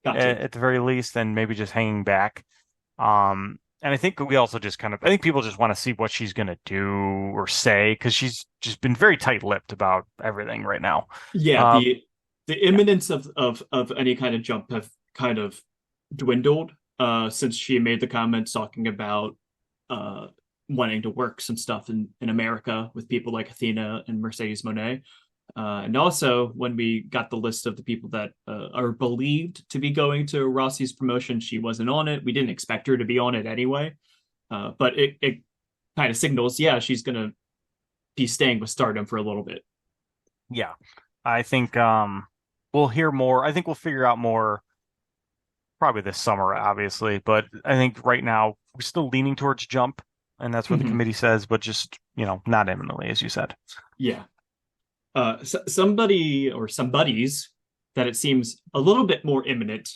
at the very least, and maybe just hanging back. And I think we also I think people just want to see what she's going to do or say, because she's just been very tight-lipped about everything right now. Yeah, the imminence of any kind of jump have kind of dwindled since she made the comments talking about wanting to work some stuff in America with people like Athena and Mercedes Moné. And also, when we got the list of the people that are believed to be going to Rossi's promotion, she wasn't on it. We didn't expect her to be on it anyway. But it kind of signals, yeah, she's going to be staying with Stardom for a little bit. Yeah. I think we'll hear more. I think we'll figure out more probably this summer, obviously. But I think right now we're still leaning towards Jump, and that's what the committee says, but just, not imminently, as you said. Yeah. Somebody or somebodies that it seems a little bit more imminent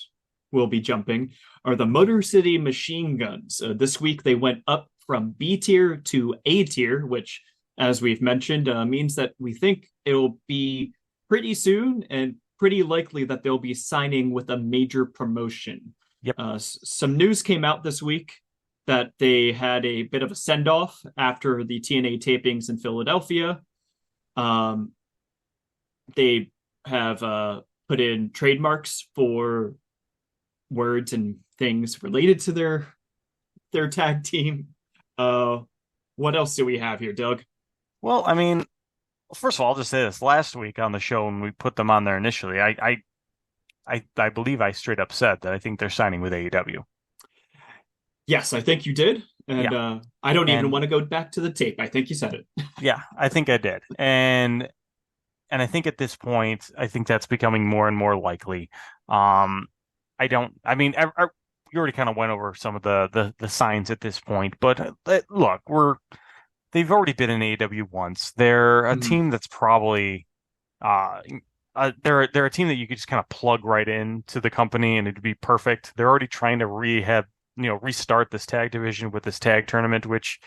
will be jumping are the Motor City Machine Guns. This week they went up from B tier to A tier, which, as we've mentioned, means that we think it'll be pretty soon and pretty likely that they'll be signing with a major promotion. Yep. Some news came out this week that they had a bit of a send-off after the TNA tapings in Philadelphia. They have put in trademarks for words and things related to their tag team. What else do we have here, Doug? Well, I mean, first of all, I'll just say this. Last week on the show when we put them on there initially, I believe I straight up said that I think they're signing with AEW. Yes, I think you did. And yeah. I don't even want to go back to the tape. I think you said it. Yeah, I think I did. And I think at this point, I think that's becoming more and more likely. You already kind of went over some of the signs at this point, but look, they've already been in AEW once. They're a team that's probably they're a team that you could just kind of plug right into the company and it'd be perfect. They're already trying to restart this tag division with this tag tournament, which,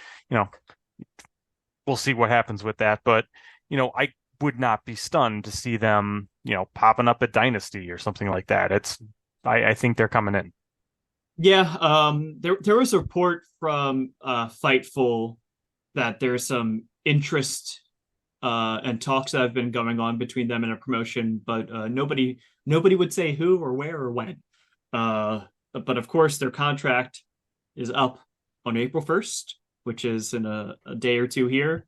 we'll see what happens with that. But, I would not be stunned to see them, popping up at Dynasty or something like that. I think they're coming in. Yeah, there was a report from Fightful that there's some interest and talks that have been going on between them and a promotion, but nobody would say who or where or when. But of course, their contract is up on April 1st, which is in a day or two here.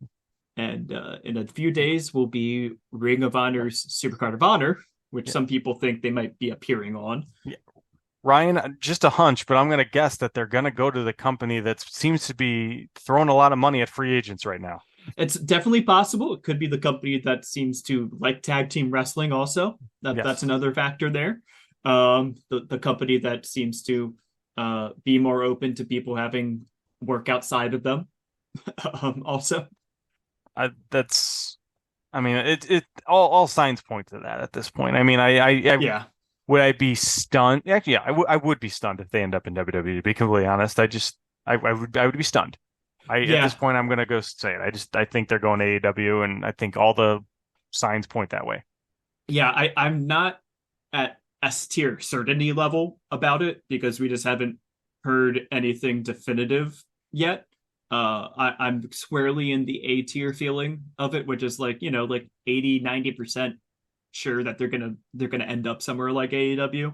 And in a few days will be Ring of Honor's Supercard of Honor, which some people think they might be appearing on. Yeah. Ryan, just a hunch, but I'm going to guess that they're going to go to the company that seems to be throwing a lot of money at free agents right now. It's definitely possible. It could be the company that seems to like tag team wrestling also. That's another factor there. The company that seems to be more open to people having work outside of them also. All signs point to that at this point. I mean, yeah. Would I be stunned? Actually, yeah, I would be stunned if they end up in WWE, to be completely honest. I would be stunned. At this point, I'm going to go say it. I think they're going to AEW, and I think all the signs point that way. Yeah, I'm not at S tier certainty level about it because we just haven't heard anything definitive yet. I'm squarely in the A tier feeling of it, which is like 80-90% sure that they're gonna end up somewhere like AEW.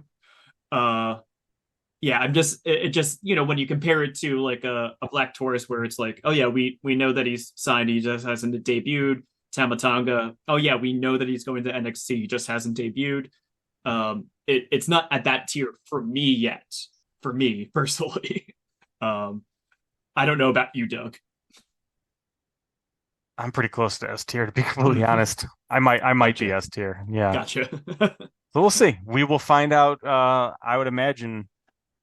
Yeah, I'm just when you compare it to like a Black Taurus where it's like, oh yeah, we know that he's signed, he just hasn't debuted. Tama Tonga, oh yeah, we know that he's going to NXT, he just hasn't debuted. It's not at that tier for me yet, for me personally. I don't know about you, Doug. I'm pretty close to S tier, to be completely honest. I might be S tier. Yeah. Gotcha. So we'll see. We will find out. I would imagine.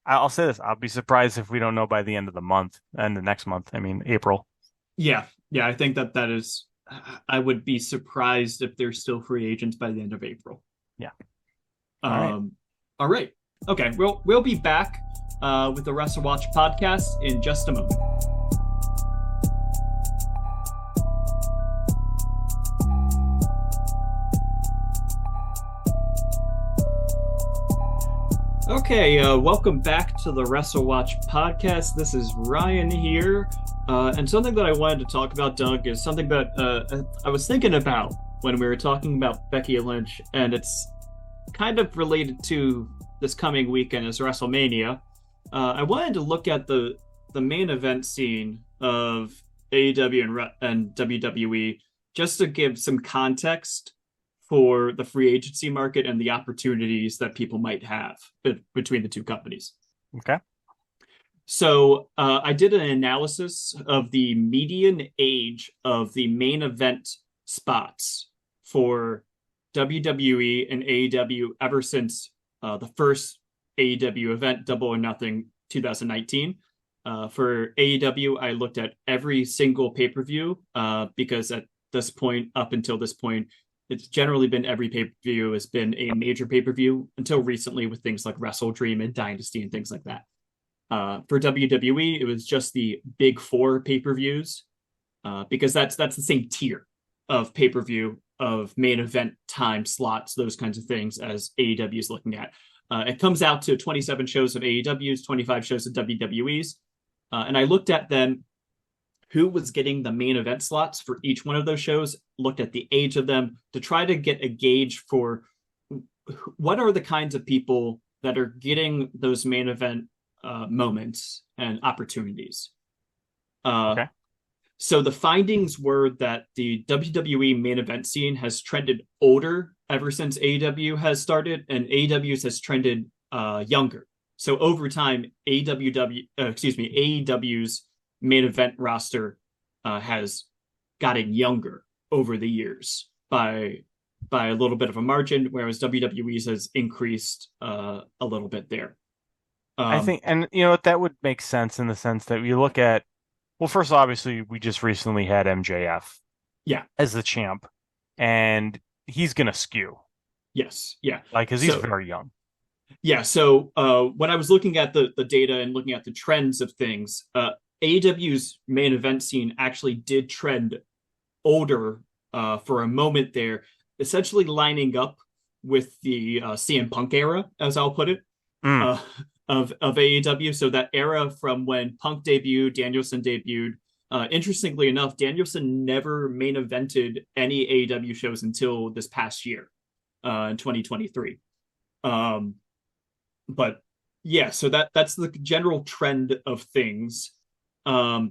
I'll say this. I'll be surprised if we don't know by the end of the month and the next month. I mean, April. Yeah. I think that is. I would be surprised if they're still free agents by the end of April. Yeah. All right. Okay. We'll be back with the WrestleWatch podcast in just a moment. Okay, welcome back to the WrestleWatch podcast. This is Ryan here, and something that I wanted to talk about, Doug, is something that I was thinking about when we were talking about Becky Lynch, and it's kind of related to this coming weekend as WrestleMania. I wanted to look at the main event scene of AEW and WWE just to give some context for the free agency market and the opportunities that people might have between the two companies. Okay. So I did an analysis of the median age of the main event spots for WWE and AEW ever since the first AEW event, Double or Nothing 2019. For AEW, I looked at every single pay-per-view because at this point, up until this point, it's generally been every pay-per-view has been a major pay-per-view until recently with things like Wrestle Dream and Dynasty and things like that. For WWE, it was just the big four pay-per-views because that's the same tier of pay-per-view of main event time slots, those kinds of things as AEW is looking at. It comes out to 27 shows of AEW's, 25 shows of WWE's. And I looked at then who was getting the main event slots for each one of those shows, looked at the age of them to try to get a gauge for what are the kinds of people that are getting those main event moments and opportunities. Okay. So the findings were that the WWE main event scene has trended older ever since AEW has started, and AEW's has trended younger. So over time, AEW's main event roster has gotten younger over the years by a little bit of a margin, whereas WWE's has increased a little bit there. I think, and that would make sense in the sense that we look at, well, first, obviously, we just recently had MJF as the champ, and he's going to skew. Yes. Yeah. Because he's very young. Yeah. So when I was looking at the data and looking at the trends of things, AEW's main event scene actually did trend older for a moment there, essentially lining up with the CM Punk era, as I'll put it, of AEW. So that era from when Punk debuted, Danielson debuted. Interestingly enough, Danielson never main evented any AEW shows until this past year, in 2023. But yeah, so that's the general trend of things. Now,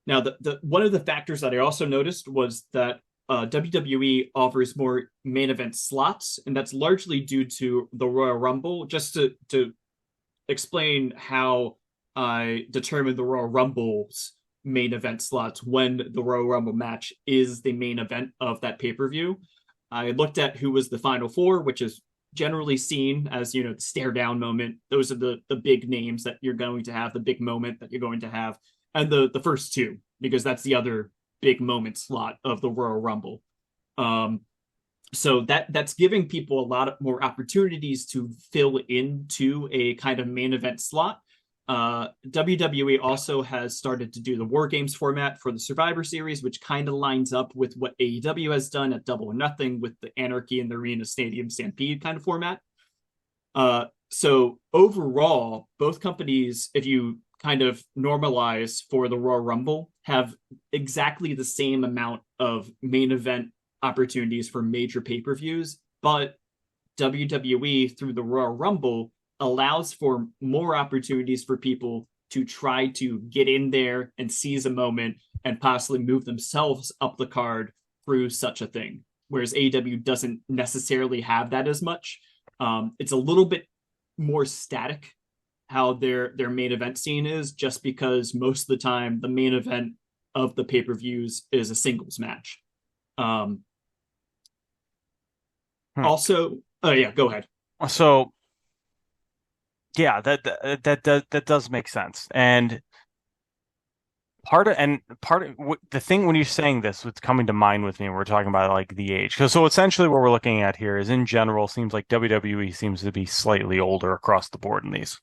the one of the factors that I also noticed was that WWE offers more main event slots, and that's largely due to the Royal Rumble. Just to explain how I determined the Royal Rumble's main event slots when the Royal Rumble match is the main event of that pay-per-view. I looked at who was the final four, which is generally seen as, the stare down moment. Those are the big names that you're going to have, the big moment that you're going to have, and the first two, because that's the other big moment slot of the Royal Rumble. So that's giving people a lot more opportunities to fill into a kind of main event slot. WWE also has started to do the War Games format for the Survivor Series, which kind of lines up with what AEW has done at Double or Nothing with the Anarchy in the Arena Stadium Stampede kind of format. So overall, both companies, if you kind of normalize for the Royal Rumble, have exactly the same amount of main event opportunities for major pay-per-views, but WWE through the Royal Rumble allows for more opportunities for people to try to get in there and seize a moment and possibly move themselves up the card through such a thing. Whereas AEW doesn't necessarily have that as much. It's a little bit more static how their main event scene is, just because most of the time the main event of the pay-per-views is a singles match. Also, yeah, go ahead. So yeah, that does make sense. And part of the thing when you're saying this, what's coming to mind with me when we're talking about like the age. So essentially what we're looking at here is in general seems like WWE seems to be slightly older across the board in these.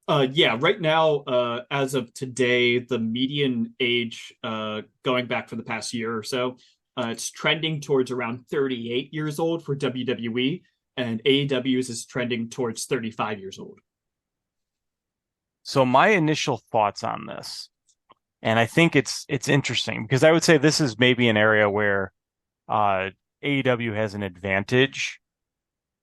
Yeah, right now, as of today, the median age going back for the past year or so, it's trending towards around 38 years old for WWE, and AEW's is trending towards 35 years old. So my initial thoughts on this, and I think it's interesting because I would say this is maybe an area where AEW has an advantage.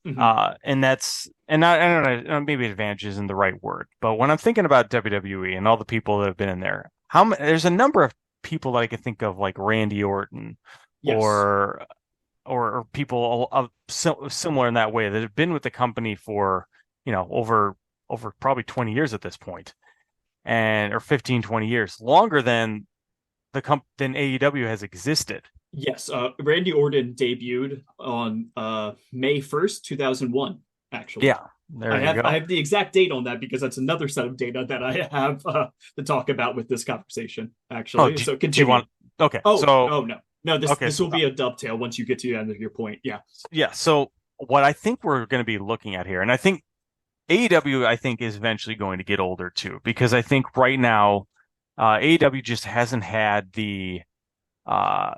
And I don't know, maybe advantage isn't the right word, but when I'm thinking about WWE and all the people that have been in there, there's a number of people that I could think of, like Randy Orton, yes, or or people similar in that way that have been with the company for, over probably 20 years at this point, and or 15, 20 years, longer than than AEW has existed. Yes, Randy Orton debuted on May 1st, 2001, actually. Yeah, there you I go. have the exact date on that because that's another set of data that I have to talk about with this conversation, Oh, actually. So do you continue. want? Okay, Oh, so oh no. No, this okay, this so will be a dovetail once you get to the end of your point. Yeah. yeah, so what I think we're going to be looking at here, and I think AEW, I think, is eventually going to get older too, because I think right now, AEW just hasn't had uh,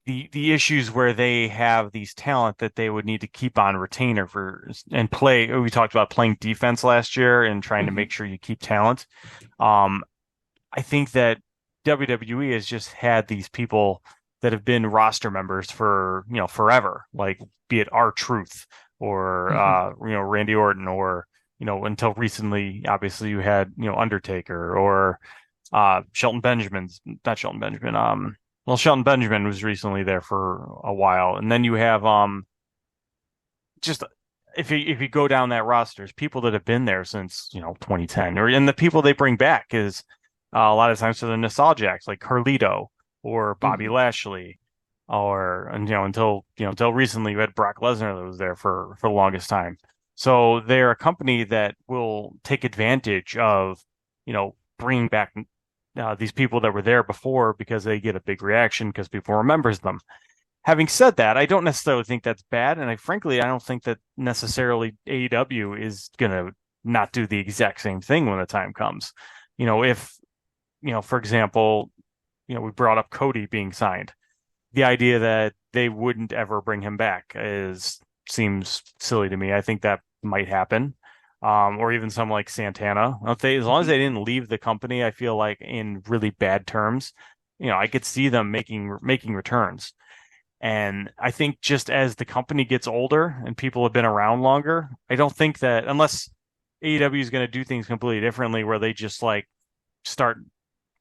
the issues where they have these talent that they would need to keep on retainer for and play. We talked about playing defense last year and trying to Mhm. make sure you keep talent. Um, I think that WWE has just had these people that have been roster members for, forever, like be it R-Truth or Mhm. Randy Orton, or until recently, obviously you had Undertaker, or Shelton Benjamin's not Shelton Benjamin. Well, Shelton Benjamin was recently there for a while, and then you have just if you go down that roster, there's people that have been there since 2010, or and the people they bring back is a lot of times for the nostalgia acts like Carlito or Bobby Mhm. Lashley, or and until recently you had Brock Lesnar that was there for the longest time. So they're a company that will take advantage of bringing back these people that were there before because they get a big reaction because people remembers them. Having said that, I don't necessarily think that's bad, and I don't think that necessarily AEW is gonna not do the exact same thing when the time comes. If for example, we brought up Cody being signed. The idea that they wouldn't ever bring him back is seems silly to me. I think that might happen. Or even someone like Santana. As long as Mhm. they didn't leave the company, I feel like in really bad terms, I could see them making returns. And I think just as the company gets older and people have been around longer, I don't think that unless AEW is going to do things completely differently, where they just like start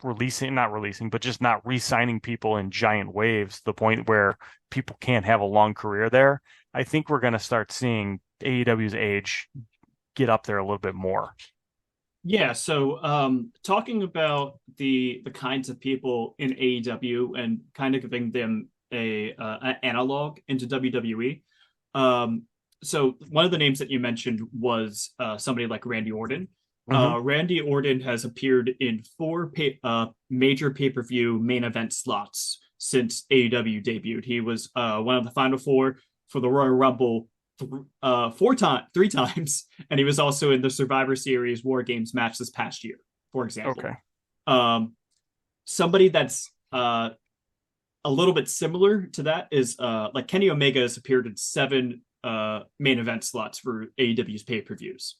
not releasing, but just not re-signing people in giant waves to the point where people can't have a long career there. I think we're going to start seeing AEW's age get up there a little bit more. Yeah, so talking about the kinds of people in AEW and kind of giving them an analog into WWE. Um, so one of the names that you mentioned was somebody like Randy Orton. Hmm. Randy Orton has appeared in major pay-per-view main event slots since AEW debuted. He was one of the final four for the Royal Rumble three times, and he was also in the Survivor Series War Games match this past year, for example. Okay. Um, Somebody that's a little bit similar to that is like Kenny Omega has appeared in seven main event slots for AEW's pay-per-views.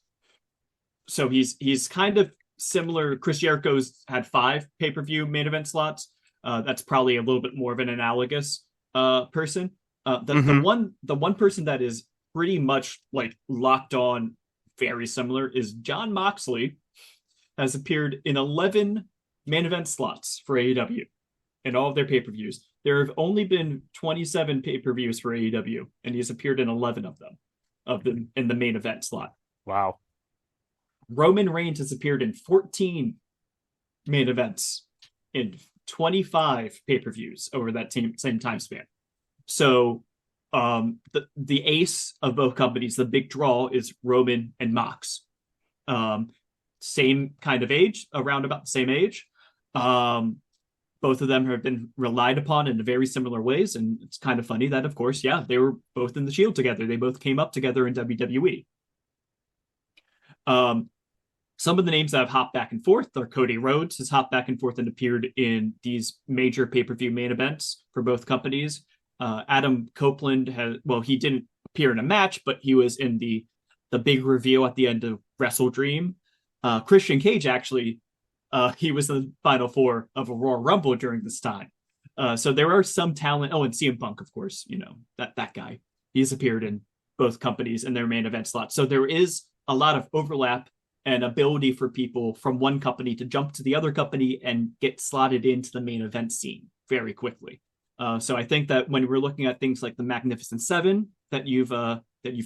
So he's kind of similar. Chris Jericho's had five pay-per-view main event slots. That's probably a little bit more of an analogous person. Hmm. The one person that is pretty much like locked on, very similar, is John Moxley. Has appeared in 11 main event slots for AEW in all of their pay-per-views. There have only been 27 pay-per-views for AEW, and he's appeared in 11 of them in the main event slot. Wow. Roman Reigns has appeared in 14 main events in 25 pay-per-views over that same time span. So the ace of both companies, the big draw, is Roman and Mox. Um, Same kind of age, around about the same age. Um, Both of them have been relied upon in very similar ways, and it's kind of funny that, of course, yeah, they were both in the Shield together. They both came up together in WWE. Um, some of the names that have hopped back and forth are Cody Rhodes has hopped back and forth and appeared in these major pay-per-view main events for both companies. Adam Copeland he didn't appear in a match, but he was in the big reveal at the end of Wrestle Dream. Christian Cage actually, he was in the final four of a Royal Rumble during this time. So there are some talent. Oh, and CM Punk, of course, that guy. He's appeared in both companies in their main event slots. So there is a lot of overlap and ability for people from one company to jump to the other company and get slotted into the main event scene very quickly. So I think that when we're looking at things like the Magnificent Seven that you've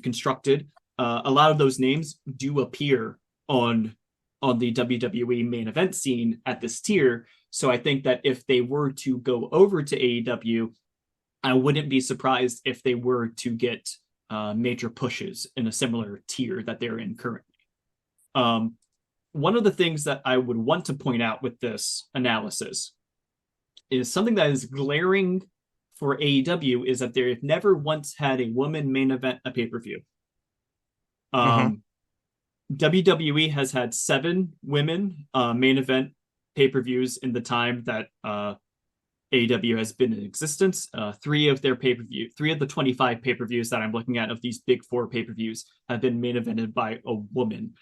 constructed, a lot of those names do appear on the WWE main event scene at this tier. So I think that if they were to go over to AEW, I wouldn't be surprised if they were to get major pushes in a similar tier that they're in currently. Um, One of the things that I would want to point out with this analysis is something that is glaring for AEW is that they've never once had a woman main event a pay-per-view. Hmm. WWE has had 7 women main event pay-per-views in the time that AEW has been in existence. 3 of the 25 pay-per-views that I'm looking at of these big 4 pay-per-views have been main evented by a woman.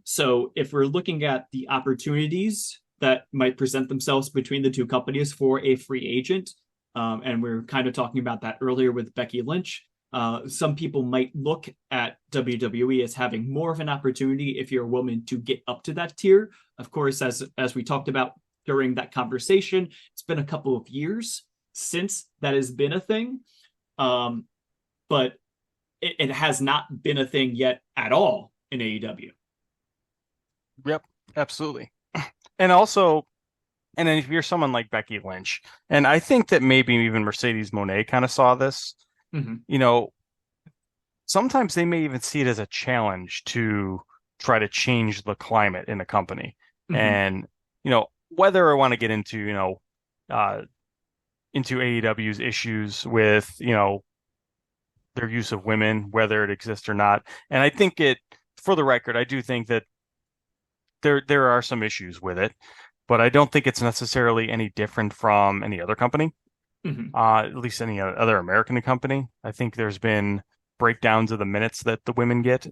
So if we're looking at the opportunities that might present themselves between the two companies for a free agent, and we're kind of talking about that earlier with Becky Lynch, some people might look at WWE as having more of an opportunity if you're a woman to get up to that tier. Of course, as we talked about during that conversation, it's been a couple of years since that has been a thing, but it has not been a thing yet at all in AEW. Yep, absolutely. And also, and then if you're someone like Becky Lynch, and I think that maybe even Mercedes Moné kind of saw this, Mm-hmm. you know, sometimes they may even see it as a challenge to try to change the climate in a company. Mm-hmm. And, whether I want to get into, into AEW's issues with, their use of women, whether it exists or not. And I think for the record, I do think that there are some issues with it, but I don't think it's necessarily any different from any other company, Mm-hmm. at least any other American company. I think there's been breakdowns of the minutes that the women get,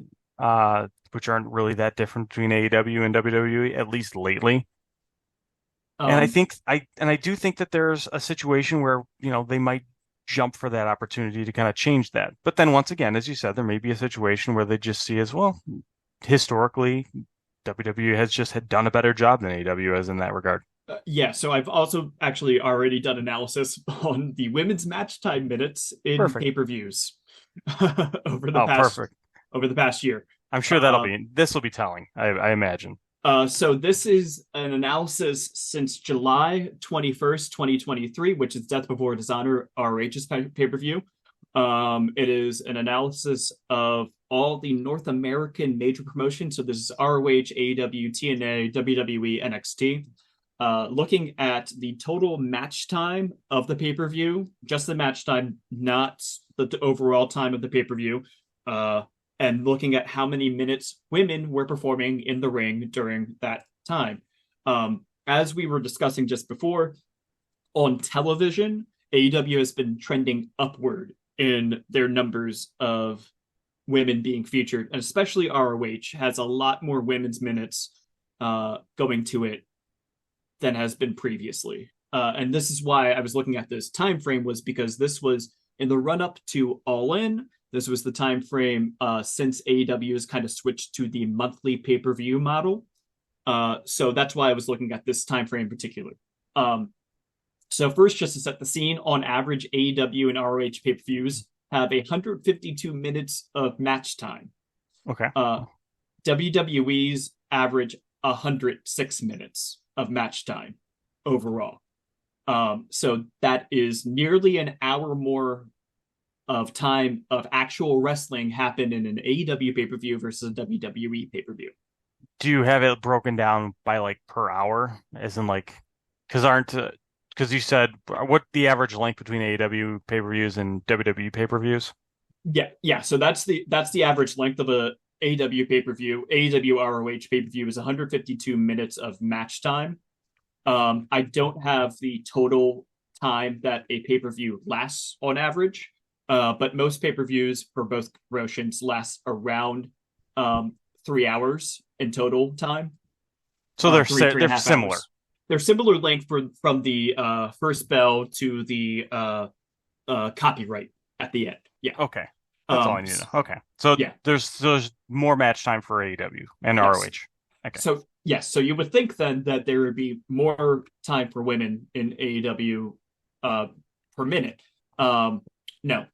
which aren't really that different between AEW and WWE, at least lately. And Um, I do think that there's a situation where, they might jump for that opportunity to kind of change that. But then once again, as you said, there may be a situation where they just see as well, historically, WWE has just had done a better job than AEW has in that regard. yeah, so I've also actually already done analysis on the women's match time minutes in Perfect. pay-per-views over the Oh, past perfect. year. I'm sure this will be telling, I imagine. So this is an analysis since July 21st, 2023, which is Death Before Dishonor ROH's pay-per-view. It is an analysis of all the North American major promotions. So this is ROH, AEW, TNA, WWE, NXT. Looking at the total match time of the pay-per-view, just the match time, not the overall time of the pay-per-view. And looking at how many minutes women were performing in the ring during that time. As we were discussing just before, on television, AEW has been trending upward in their numbers of women being featured, and especially ROH has a lot more women's minutes going to it than has been previously. And this is why I was looking at this time frame, was because this was in the run up to All In. This was the time frame since AEW has kind of switched to the monthly pay-per-view model. So that's why I was looking at this time frame in particular. So first, just to set the scene, on average, AEW and ROH pay-per-views have 152 minutes of match time. Okay. WWE's average 106 minutes of match time overall. So that is nearly an hour more of time of actual wrestling happened in an AEW pay-per-view versus a WWE pay-per-view. Do you have it broken down by like per hour, as in like, because you said what the average length between AEW pay-per-views and WWE pay-per-views? Yeah. So that's the average length of a AEW pay-per-view. AEW ROH pay-per-view is 152 minutes of match time. I don't have the total time that a pay-per-view lasts on average, but most pay-per-views for both promotions last around 3 hours in total time. So they're Three and they're a half similar. hours. They're similar length from the first bell to the copyright at the end. Yeah. Okay. That's all I need to know. Okay. So Yeah. there's more match time for AEW and Yes. ROH. Okay. So yes, so you would think then that there would be more time for women in AEW uh, per minute. No,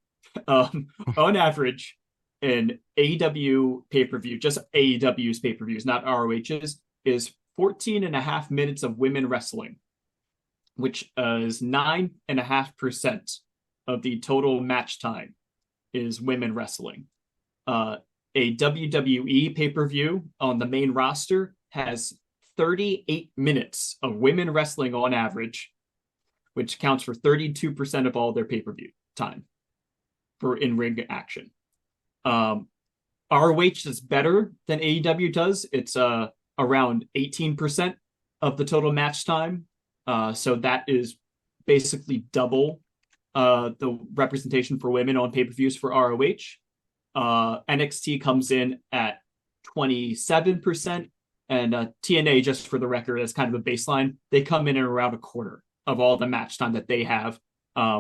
on average, an AEW pay per view, just AEW's pay per views, not ROH's, is 14 and a half minutes of women wrestling, which is 9.5% of the total match time is women wrestling. A WWE pay per view on the main roster has 38 minutes of women wrestling on average, which counts for 32% of all their pay per view time for in ring action. ROH is better than AEW does. It's around 18% of the total match time. So that is basically double the representation for women on pay per views for ROH. NXT comes in at 27%, and TNA, just for the record, as kind of a baseline, they come in at around a quarter of all the match time that they have,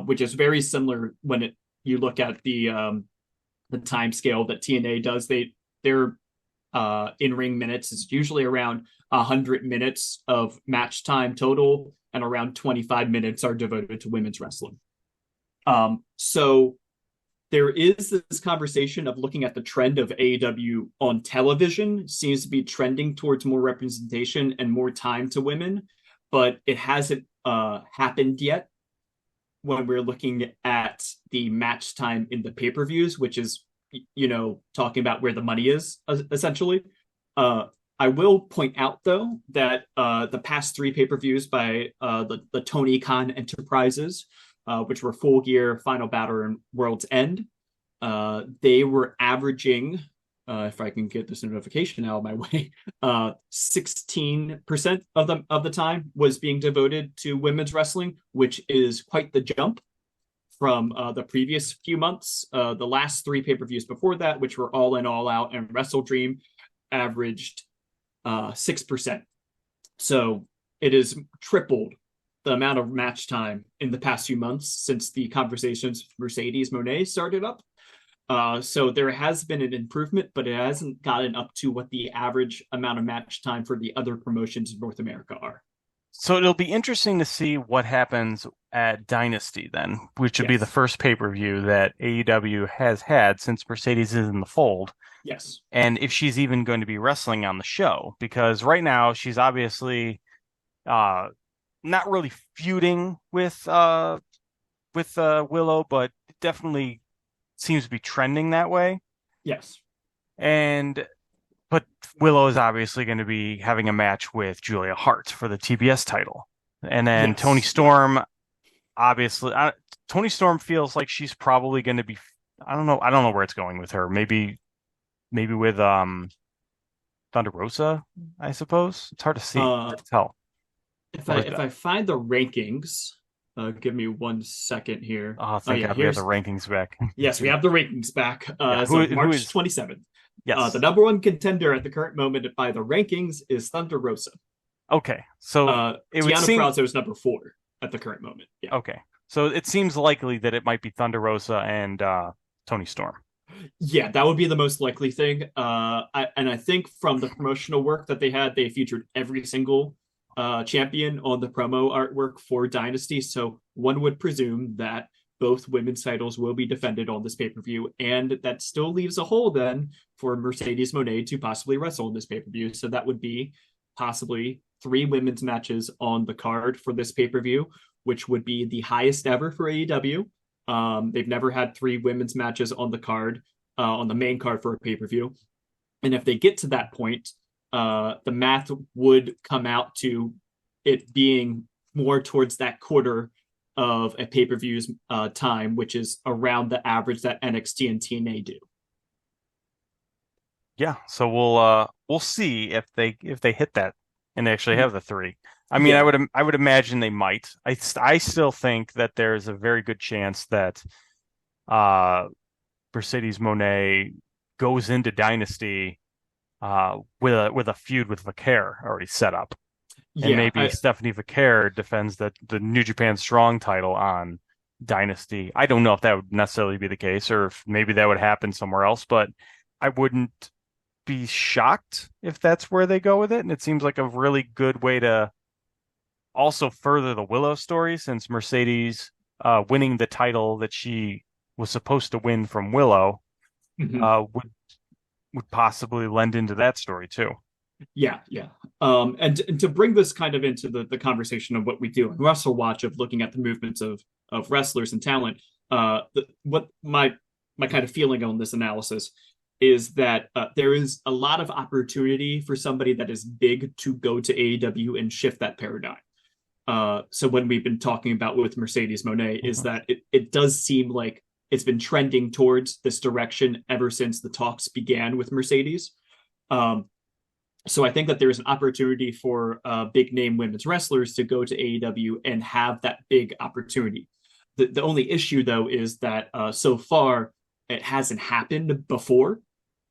which is very similar when you look at the time scale that TNA does. Their in-ring minutes is usually around 100 minutes of match time total, and around 25 minutes are devoted to women's wrestling. So there is this conversation of looking at the trend of AEW on television seems to be trending towards more representation and more time to women, but it hasn't happened yet when we're looking at the match time in the pay-per-views, which is, talking about where the money is, essentially. I will point out, though, that the past 3 pay-per-views by the Tony Khan Enterprises, which were Full Gear, Final Battle, and World's End, they were averaging, if I can get this notification out of my way, 16% of the time was being devoted to women's wrestling, which is quite the jump from the previous few months. The last 3 pay-per-views before that, which were All In, All Out, and Wrestle Dream, averaged 6%. So it is tripled the amount of match time in the past few months since the conversations with Mercedes Moné started up. So there has been an improvement, but it hasn't gotten up to what the average amount of match time for the other promotions in North America are. So it'll be interesting to see what happens at Dynasty then, which would be the first pay-per-view that AEW has had since Mercedes is in the fold. Yes. And if she's even going to be wrestling on the show, because right now she's obviously not really feuding with Willow, but definitely seems to be trending that way. Yes. But Willow is obviously going to be having a match with Julia Hart for the TBS title. And then Toni Storm, obviously, Toni Storm feels like she's probably going to be, I don't know where it's going with her. Maybe with Thunder Rosa, I suppose. It's hard to see, hard to tell. If I find the rankings, give me 1 second here. Oh, thank God we have the rankings back. Yes, we have the rankings back. So March 27th. Yes. The number 1 contender at the current moment by the rankings is Thunder Rosa. Okay. So it would seem Prazo is number 4 at the current moment. Yeah. Okay. So it seems likely that it might be Thunder Rosa and Toni Storm. Yeah, that would be the most likely thing. I think from the promotional work that they had, they featured every single champion on the promo artwork for Dynasty. So one would presume that both women's titles will be defended on this pay-per-view, and that still leaves a hole then for Mercedes Moné to possibly wrestle in this pay-per-view. So that would be possibly 3 women's matches on the card for this pay-per-view, which would be the highest ever for AEW. They've never had 3 women's matches on the card, on the main card for a pay-per-view. And if they get to that point, the math would come out to it being more towards that quarter of a pay-per-view's time, which is around the average that NXT and TNA do. Yeah, so we'll see if they hit that and they actually have the 3. I mean, yeah. I would imagine they might. I still think that there's a very good chance that Mercedes Moné goes into Dynasty with a feud with Vaquer already set up. And maybe Stephanie Vaquer defends the New Japan Strong title on Dynasty. I don't know if that would necessarily be the case or if maybe that would happen somewhere else, but I wouldn't be shocked if that's where they go with it. And it seems like a really good way to also further the Willow story, since Mercedes winning the title that she was supposed to win from Willow Mhm. would possibly lend into that story too. Yeah, yeah. And to bring this kind of into the conversation of what we do in Wrestle Watch, of looking at the movements of wrestlers and talent, what my kind of feeling on this analysis is that there is a lot of opportunity for somebody that is big to go to AEW and shift that paradigm. So when we've been talking about with Mercedes Moné, is Mhm. that it does seem like it's been trending towards this direction ever since the talks began with Mercedes. Um, so I think that there's an opportunity for big name women's wrestlers to go to AEW and have that big opportunity. The only issue though is that so far it hasn't happened before.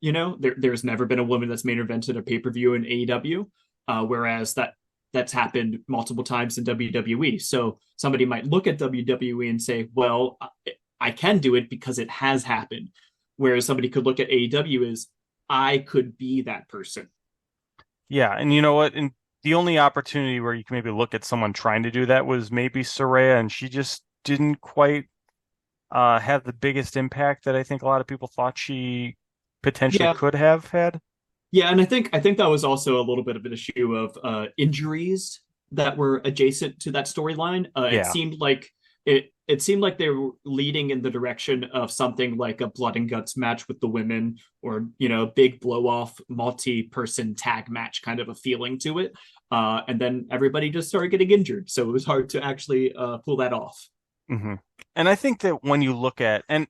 There's never been a woman that's main evented a pay-per-view in AEW, whereas that's happened multiple times in WWE. So somebody might look at WWE and say, well, I can do it because it has happened. Whereas somebody could look at AEW as, I could be that person. Yeah, and you know what? And the only opportunity where you can maybe look at someone trying to do that was maybe Soraya, and she just didn't quite have the biggest impact that I think a lot of people thought she potentially Yeah, could have had. yeah, and I think that was also a little bit of an issue of injuries that were adjacent to that storyline. Yeah. It seemed like they were leading in the direction of something like a blood and guts match with the women, or big blow off multi-person tag match kind of a feeling to it. And then everybody just started getting injured, so it was hard to actually pull that off. hmm And I think that when you look at and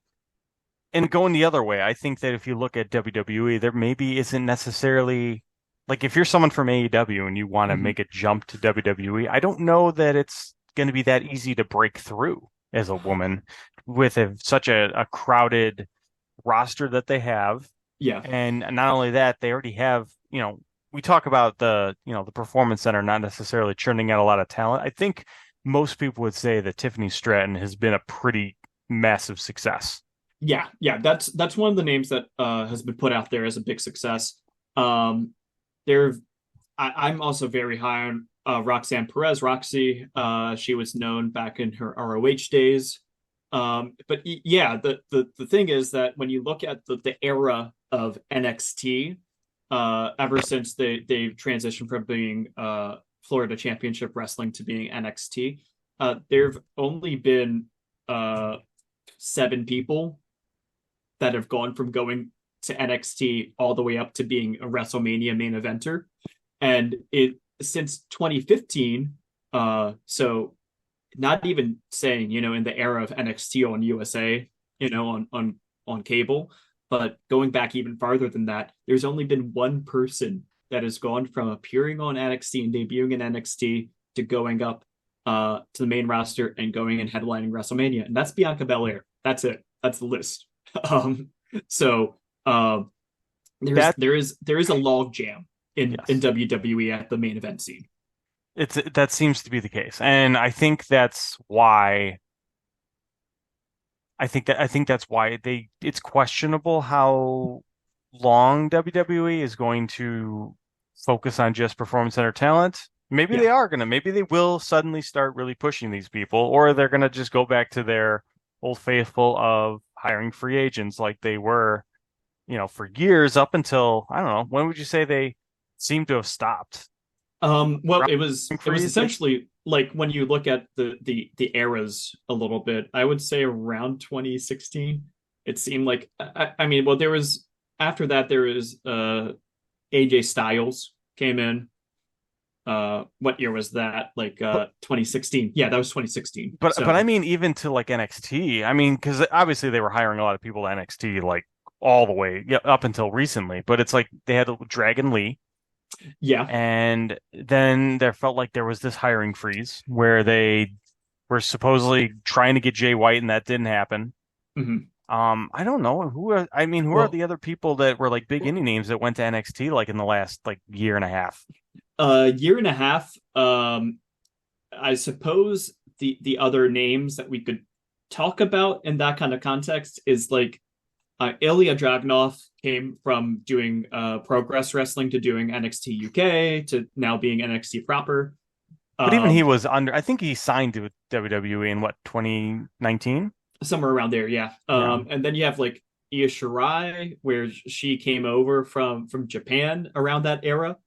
going the other way, I think that if you look at WWE, there maybe isn't necessarily like if you're someone from AEW and you want to Mhm. make a jump to WWE, I don't know that it's going to be that easy to break through as a woman with such a crowded roster that they have. Yeah, And not only that, they already have, we talk about the performance center not necessarily churning out a lot of talent. I think most people would say that Tiffany Stratton has been a pretty massive success. yeah, yeah. That's one of the names that has been put out there as a big success. Um, there I'm also very high on Roxanne Perez, Roxy. She was known back in her ROH days. But yeah, the thing is that when you look at the era of NXT, ever since they've transitioned from being Florida Championship Wrestling to being NXT, there've only been uh, seven people that have gone from going to NXT all the way up to being a WrestleMania main eventer. And it since 2015, so not even saying, in the era of NXT on USA, on cable, but going back even farther than that, there's only been one person that has gone from appearing on NXT and debuting in NXT to going up to the main roster and going and headlining WrestleMania, and that's Bianca Belair. That's it. That's the list. Um, so there's That there is a log jam in yes. WWE at the main event scene. That seems to be the case. And I think that's why it's questionable how long WWE is going to focus on just performance center talent. Yeah. Maybe they will suddenly start really pushing these people, or they're gonna just go back to their old faithful of hiring free agents like they were, for years up until, I don't know, when would you say they seem to have stopped? Well, Around it was freeze? essentially like when you look at the eras a little bit, I would say around 2016, it seemed like I mean, well, there was after that there was AJ Styles came in. What year was that? Like But 2016. Yeah, that was 2016. but I So mean even to like NXT. I mean, because obviously they were hiring a lot of people to NXT like all the way, yeah, up until recently. But it's like they had Dragon Lee, yeah. and then there felt like there was this hiring freeze where they were supposedly trying to get Jay White, and that didn't happen. Mhm. I don't know I mean, who are Well, the other people that were like big indie names that went to NXT like in the last like year and a half? a year and a half. I suppose the other names that we could talk about in that kind of context is like Ilya Dragunov came from doing Progress Wrestling to doing NXT UK to now being NXT proper. But even he was under, I think he signed to WWE in what, 2019? Somewhere around there, yeah. Yeah. And then you have like Io Shirai, where she came over from Japan around that era.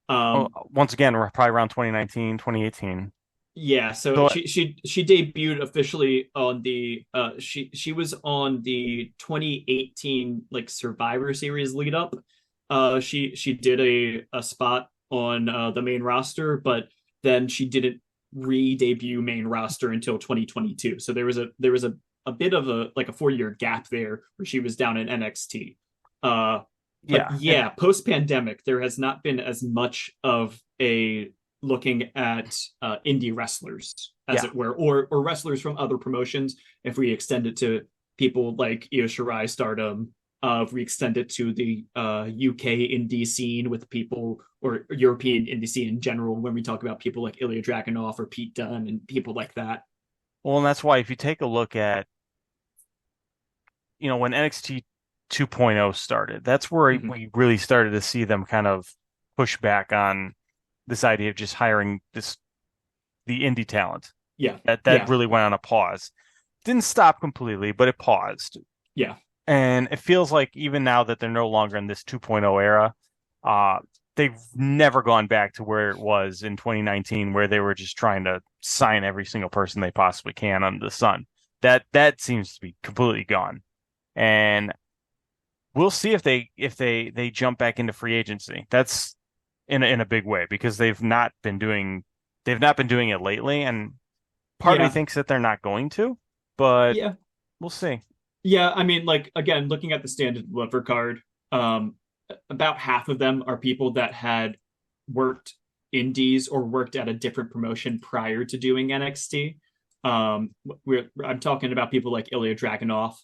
Well, Um, once again, we're probably around 2019, 2018. yeah, so So, she debuted officially on the she was on the 2018 like Survivor Series lead up. She did a spot on the main roster, but then she didn't re-debut main roster until 2022. So there was a bit of a like a 4 year gap there where she was down in NXT. Uh, but yeah, yeah, post pandemic, there has not been as much of a looking at indie wrestlers, as yeah. it were, or wrestlers from other promotions. If we extend it to people like Io Shirai Stardom, if we extend it to the UK indie scene with people, or European indie scene in general, when we talk about people like Ilya Dragunov or Pete Dunne and people like that. Well, and that's why if you take a look at, when NXT 2.0 started, that's where Mm-hmm. we really started to see them kind of push back on this idea of just hiring the indie talent. Yeah, That yeah, really went on a pause. Didn't stop completely, but it paused. yeah, And it feels like even now that they're no longer in this 2.0 era, uh, they've never gone back to where it was in 2019, where they were just trying to sign every single person they possibly can under the sun. That seems to be completely gone. And we'll see if they jump back into free agency. That's in a big way because they've not been doing it lately, and part of me yeah, thinks that they're not going to, but yeah. we'll see. Yeah, I mean, like again, looking at the standard deliver card, um, about half of them are people that had worked indies or worked at a different promotion prior to doing NXT. I'm talking about people like Ilya Dragunov,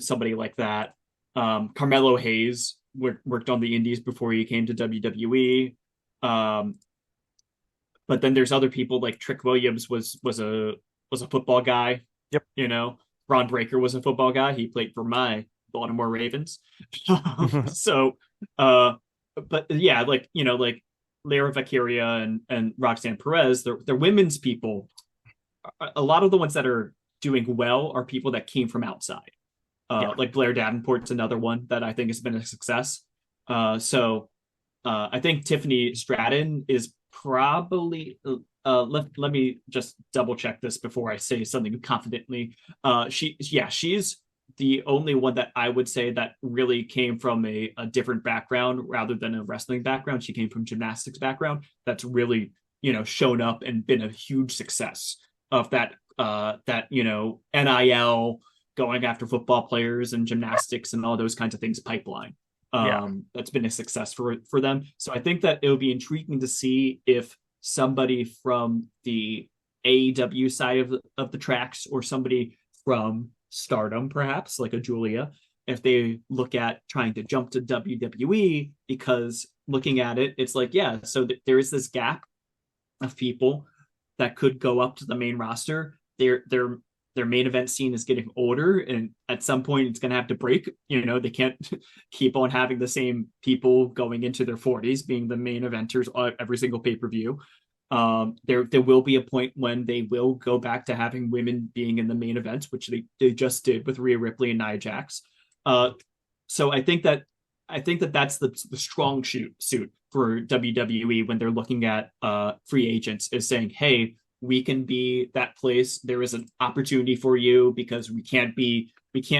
somebody like that. Carmelo Hayes worked on the indies before he came to WWE. Um, but then there's other people like Trick Williams was a football guy, Yep. you know. Ron Breaker was a football guy. He played for my Baltimore Ravens. So, uh, but yeah, like like Lara Vaqueria and Roxanne Perez, they're women's people. A lot of the ones that are doing well are people that came from outside. Yeah. Like Blair Davenport's another one that I think has been a success. So I think Tiffany Stratton is probably. Let me just double check this before I say something confidently. She's the only one that I would say that really came from a different background rather than a wrestling background. She came from gymnastics background. That's really shown up and been a huge success of that NIL going after football players and gymnastics and all those kinds of things pipeline. Yeah. That's been a success for them. So I think that it would be intriguing to see if somebody from the AEW side of the tracks, or somebody from Stardom, perhaps like a Julia, if they look at trying to jump to WWE, because looking at it, it's like, yeah, so there is this gap of people that could go up to the main roster. Their main event scene is getting older, and at some point it's going to have to break. They can't keep on having the same people going into their 40s being the main eventers every single pay-per-view. There will be a point when they will go back to having women being in the main events, which they just did with Rhea Ripley and Nia Jax. Uh, so I think that that's the strong suit for WWE when they're looking at free agents, is saying, hey, we can be that place. There is an opportunity for you because we can't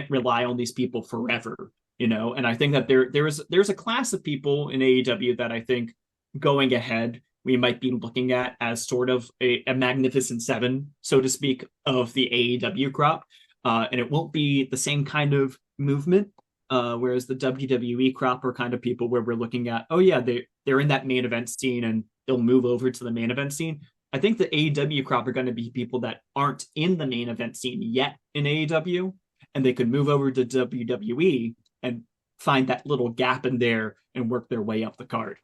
rely on these people forever. And I think that there's a class of people in AEW that I think going ahead we might be looking at as sort of a magnificent seven, so to speak, of the AEW crop. And it won't be the same kind of movement. Whereas the WWE crop are kind of people where we're looking at, oh yeah, they're in that main event scene and they'll move over to the main event scene. I think the AEW crop are going to be people that aren't in the main event scene yet in AEW, and they could move over to WWE and find that little gap in there and work their way up the card.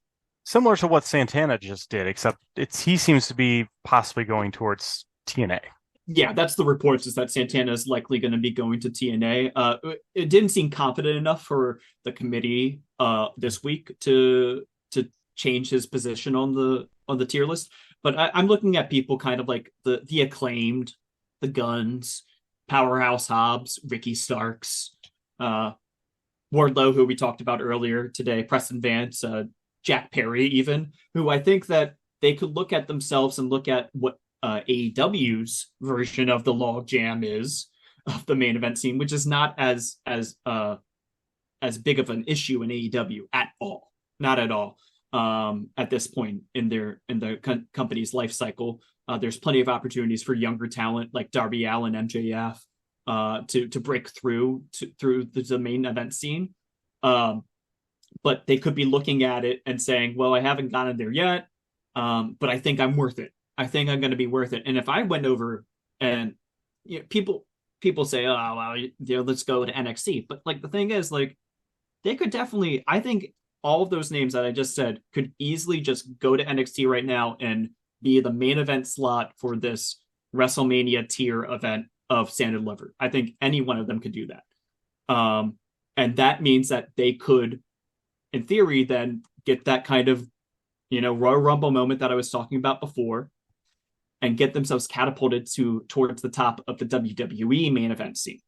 Similar to what Santana just did, except he seems to be possibly going towards TNA. Yeah, that's the reports, is that Santana is likely going to be going to TNA. It didn't seem confident enough for the committee this week to change his position on the tier list. But I'm looking at people kind of like the acclaimed, the Guns, Powerhouse Hobbs, Ricky Starks, uh, Wardlow, who we talked about earlier today, Preston Vance, Jack Perry, even, who I think that they could look at themselves and look at what AEW's version of the log jam is of the main event scene, which is not as big of an issue in AEW at all, not at all. At this point in the company's life cycle, there's plenty of opportunities for younger talent like Darby Allin, MJF, to break through through the main event scene. But they could be looking at it and saying, "Well, I haven't gotten there yet, but I think I'm worth it. I think I'm going to be worth it." And if I went over and people say, "Oh, well, let's go to NXT," but like the thing is, like they could definitely. I think all of those names that I just said could easily just go to NXT right now and be the main event slot for this WrestleMania tier event of Stand and Deliver. I think any one of them could do that. And that means that they could, in theory, then get that kind of, Royal Rumble moment that I was talking about before and get themselves catapulted towards the top of the WWE main event scene.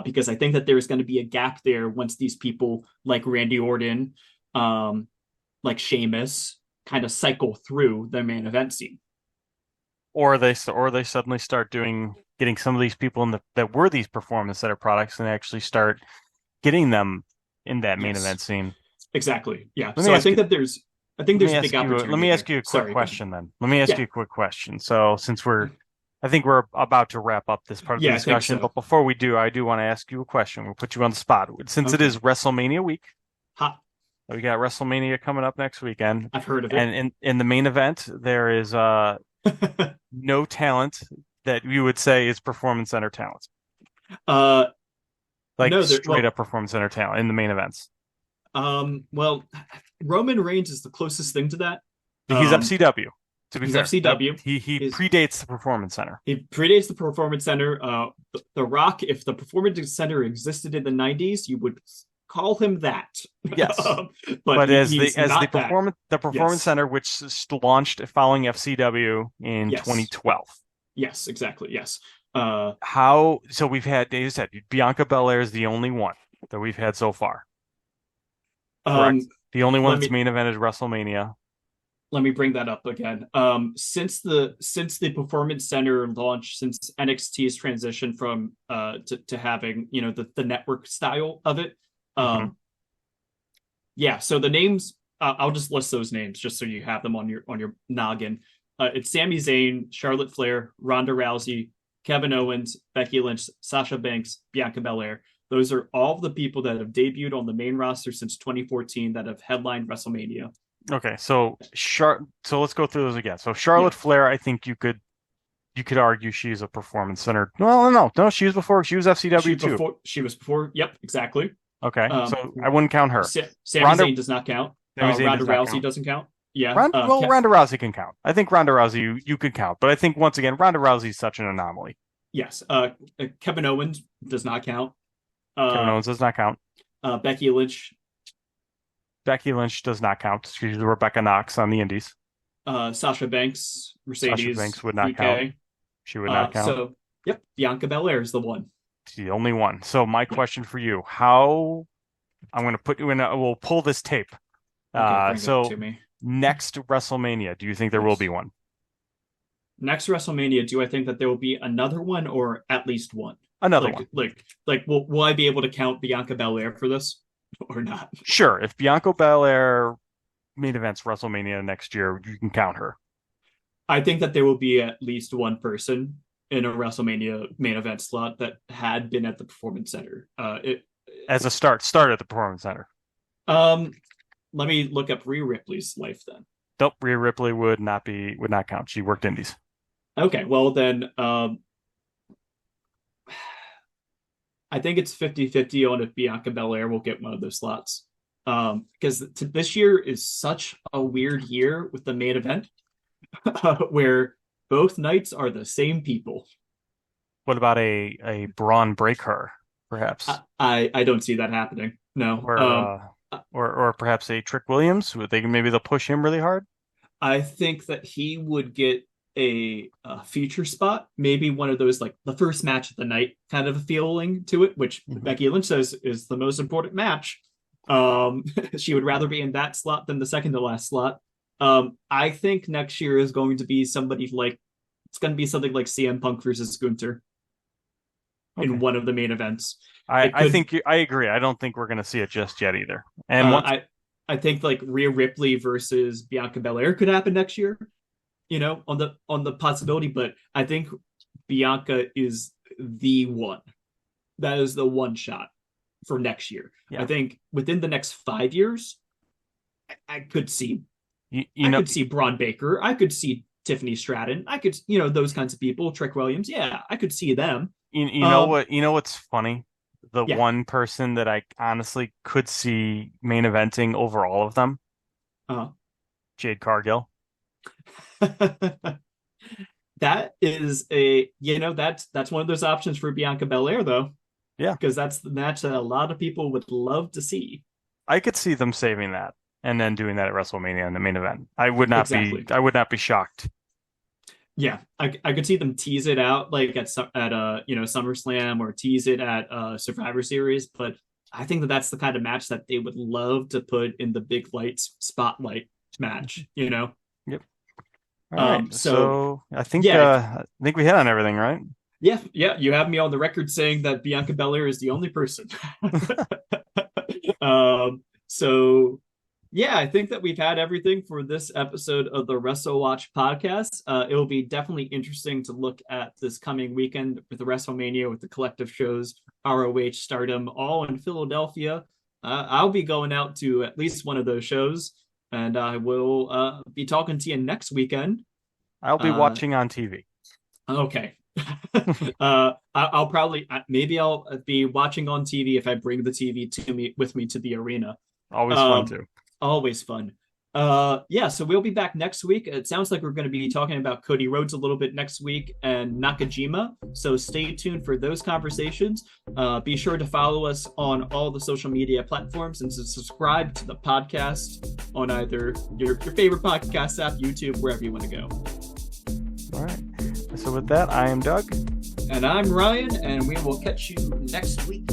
Because I think that there's going to be a gap there once these people like Randy Orton, like Sheamus, kind of cycle through the main event scene. Or they suddenly start getting some of these people that were these performance center products and actually start getting them in that main event scene. Exactly. Yeah. So I think there's a big opportunity. Let me ask you a quick question then. Let me ask you a quick question. So since I think we're about to wrap up this part of the discussion, but before we do, I do want to ask you a question. We'll put you on the spot. Since it is WrestleMania week, we got WrestleMania coming up next weekend. I've heard of it. And in the main event, there is no talent that you would say is performance center talent. Straight up performance center talent in the main events. Well, Roman Reigns is the closest thing to that. He's FCW. To be fair, FCW. He predates the Performance Center. He predates the Performance Center. The Rock, if the Performance Center existed in the 90s, you would call him that. Yes. but as the Performance Center, which launched following FCW in 2012. Yes, exactly. Yes. So we've had, as you said, Bianca Belair is the only one that we've had so far. Correct. The only one that's main evented WrestleMania. Let me bring that up again. Since the Performance Center launch, since NXT's transition from to having the network style of it, So the names, I'll just list those names just so you have them on your noggin. It's Sami Zayn, Charlotte Flair, Ronda Rousey, Kevin Owens, Becky Lynch, Sasha Banks, Bianca Belair. Those are all the people that have debuted on the main roster since 2014 that have headlined WrestleMania. Okay, so let's go through those again. So Charlotte Flair, I think you could argue she's a performance center. No, she was FCW too. She was before. Yep, exactly. Okay, so I wouldn't count her. Sami Zayn does not count. Ronda Rousey doesn't count. Yeah. Ronda Rousey can count. I think Ronda Rousey you could count, but I think once again Ronda Rousey is such an anomaly. Yes. Kevin Owens does not count. Kevin Owens does not count. Becky Lynch. Becky Lynch does not count. She's Rebecca Knox on the Indies. Sasha Banks, Mercedes. Sasha Banks would not count. She would not count. So, yep, Bianca Belair is the one. She's the only one. So my question for you, I'm going to put you in, we'll pull this tape. So next WrestleMania, do you think there will be one? Next WrestleMania, do I think that there will be another one or at least one? Another one. Will I be able to count Bianca Belair for this or not? Sure. If Bianca Belair main events WrestleMania next year, you can count her. I think that there will be at least one person in a WrestleMania main event slot that had been at the Performance Center. As a start at the Performance Center. Let me look up Rhea Ripley's life then. Nope, Rhea Ripley would not count. She worked Indies. Okay, well then, I think it's 50-50 on if Bianca Belair will get one of those slots. Because this year is such a weird year with the main event where both nights are the same people. What about a Braun Breaker, perhaps? I don't see that happening. No. Or perhaps a Trick Williams. They'll push him really hard. I think that he would get a feature spot, maybe one of those like the first match of the night kind of a feeling to it, which Becky Lynch says is the most important match. She would rather be in that slot than the second to last slot. I think next year is going to be somebody like it's going to be something like CM Punk versus Gunther in one of the main events. I think I agree. I don't think we're going to see it just yet either. And I think like Rhea Ripley versus Bianca Belair could happen next year, on the possibility, but I think Bianca is the one. That is the one shot for next year. Yeah. I think within the next 5 years, I could see could see Braun Baker. I could see Tiffany Stratton. I could, those kinds of people, Trick Williams. Yeah, I could see them. You know what? You know what's funny? The one person that I honestly could see main eventing over all of them, Jade Cargill. That is that's one of those options for Bianca Belair, though. Yeah, because that's the match that a lot of people would love to see. I could see them saving that and then doing that at WrestleMania in the main event. I would not be shocked. Yeah, I could see them tease it out like at SummerSlam or tease it at Survivor Series, but I think that's the kind of match that they would love to put in the big lights spotlight match. Yep. All right. So I think we hit on everything, right? Yeah. You have me on the record saying that Bianca Belair is the only person. So yeah, I think that we've had everything for this episode of the WrestleWatch podcast. It will be definitely interesting to look at this coming weekend with the WrestleMania, with the collective shows, ROH, Stardom, all in Philadelphia. I'll be going out to at least one of those shows, and I will be talking to you next weekend. I'll be watching on TV. Okay. I'll probably be watching on TV if I bring the TV with me to the arena. Always fun too. Always fun. So we'll be back next week. It sounds like we're going to be talking about Cody Rhodes a little bit next week and Nakajima. So stay tuned for those conversations. Be sure to follow us on all the social media platforms and to subscribe to the podcast on either your favorite podcast app, YouTube, wherever you want to go. All right. So with that, I am Doug. And I'm Ryan, and we will catch you next week.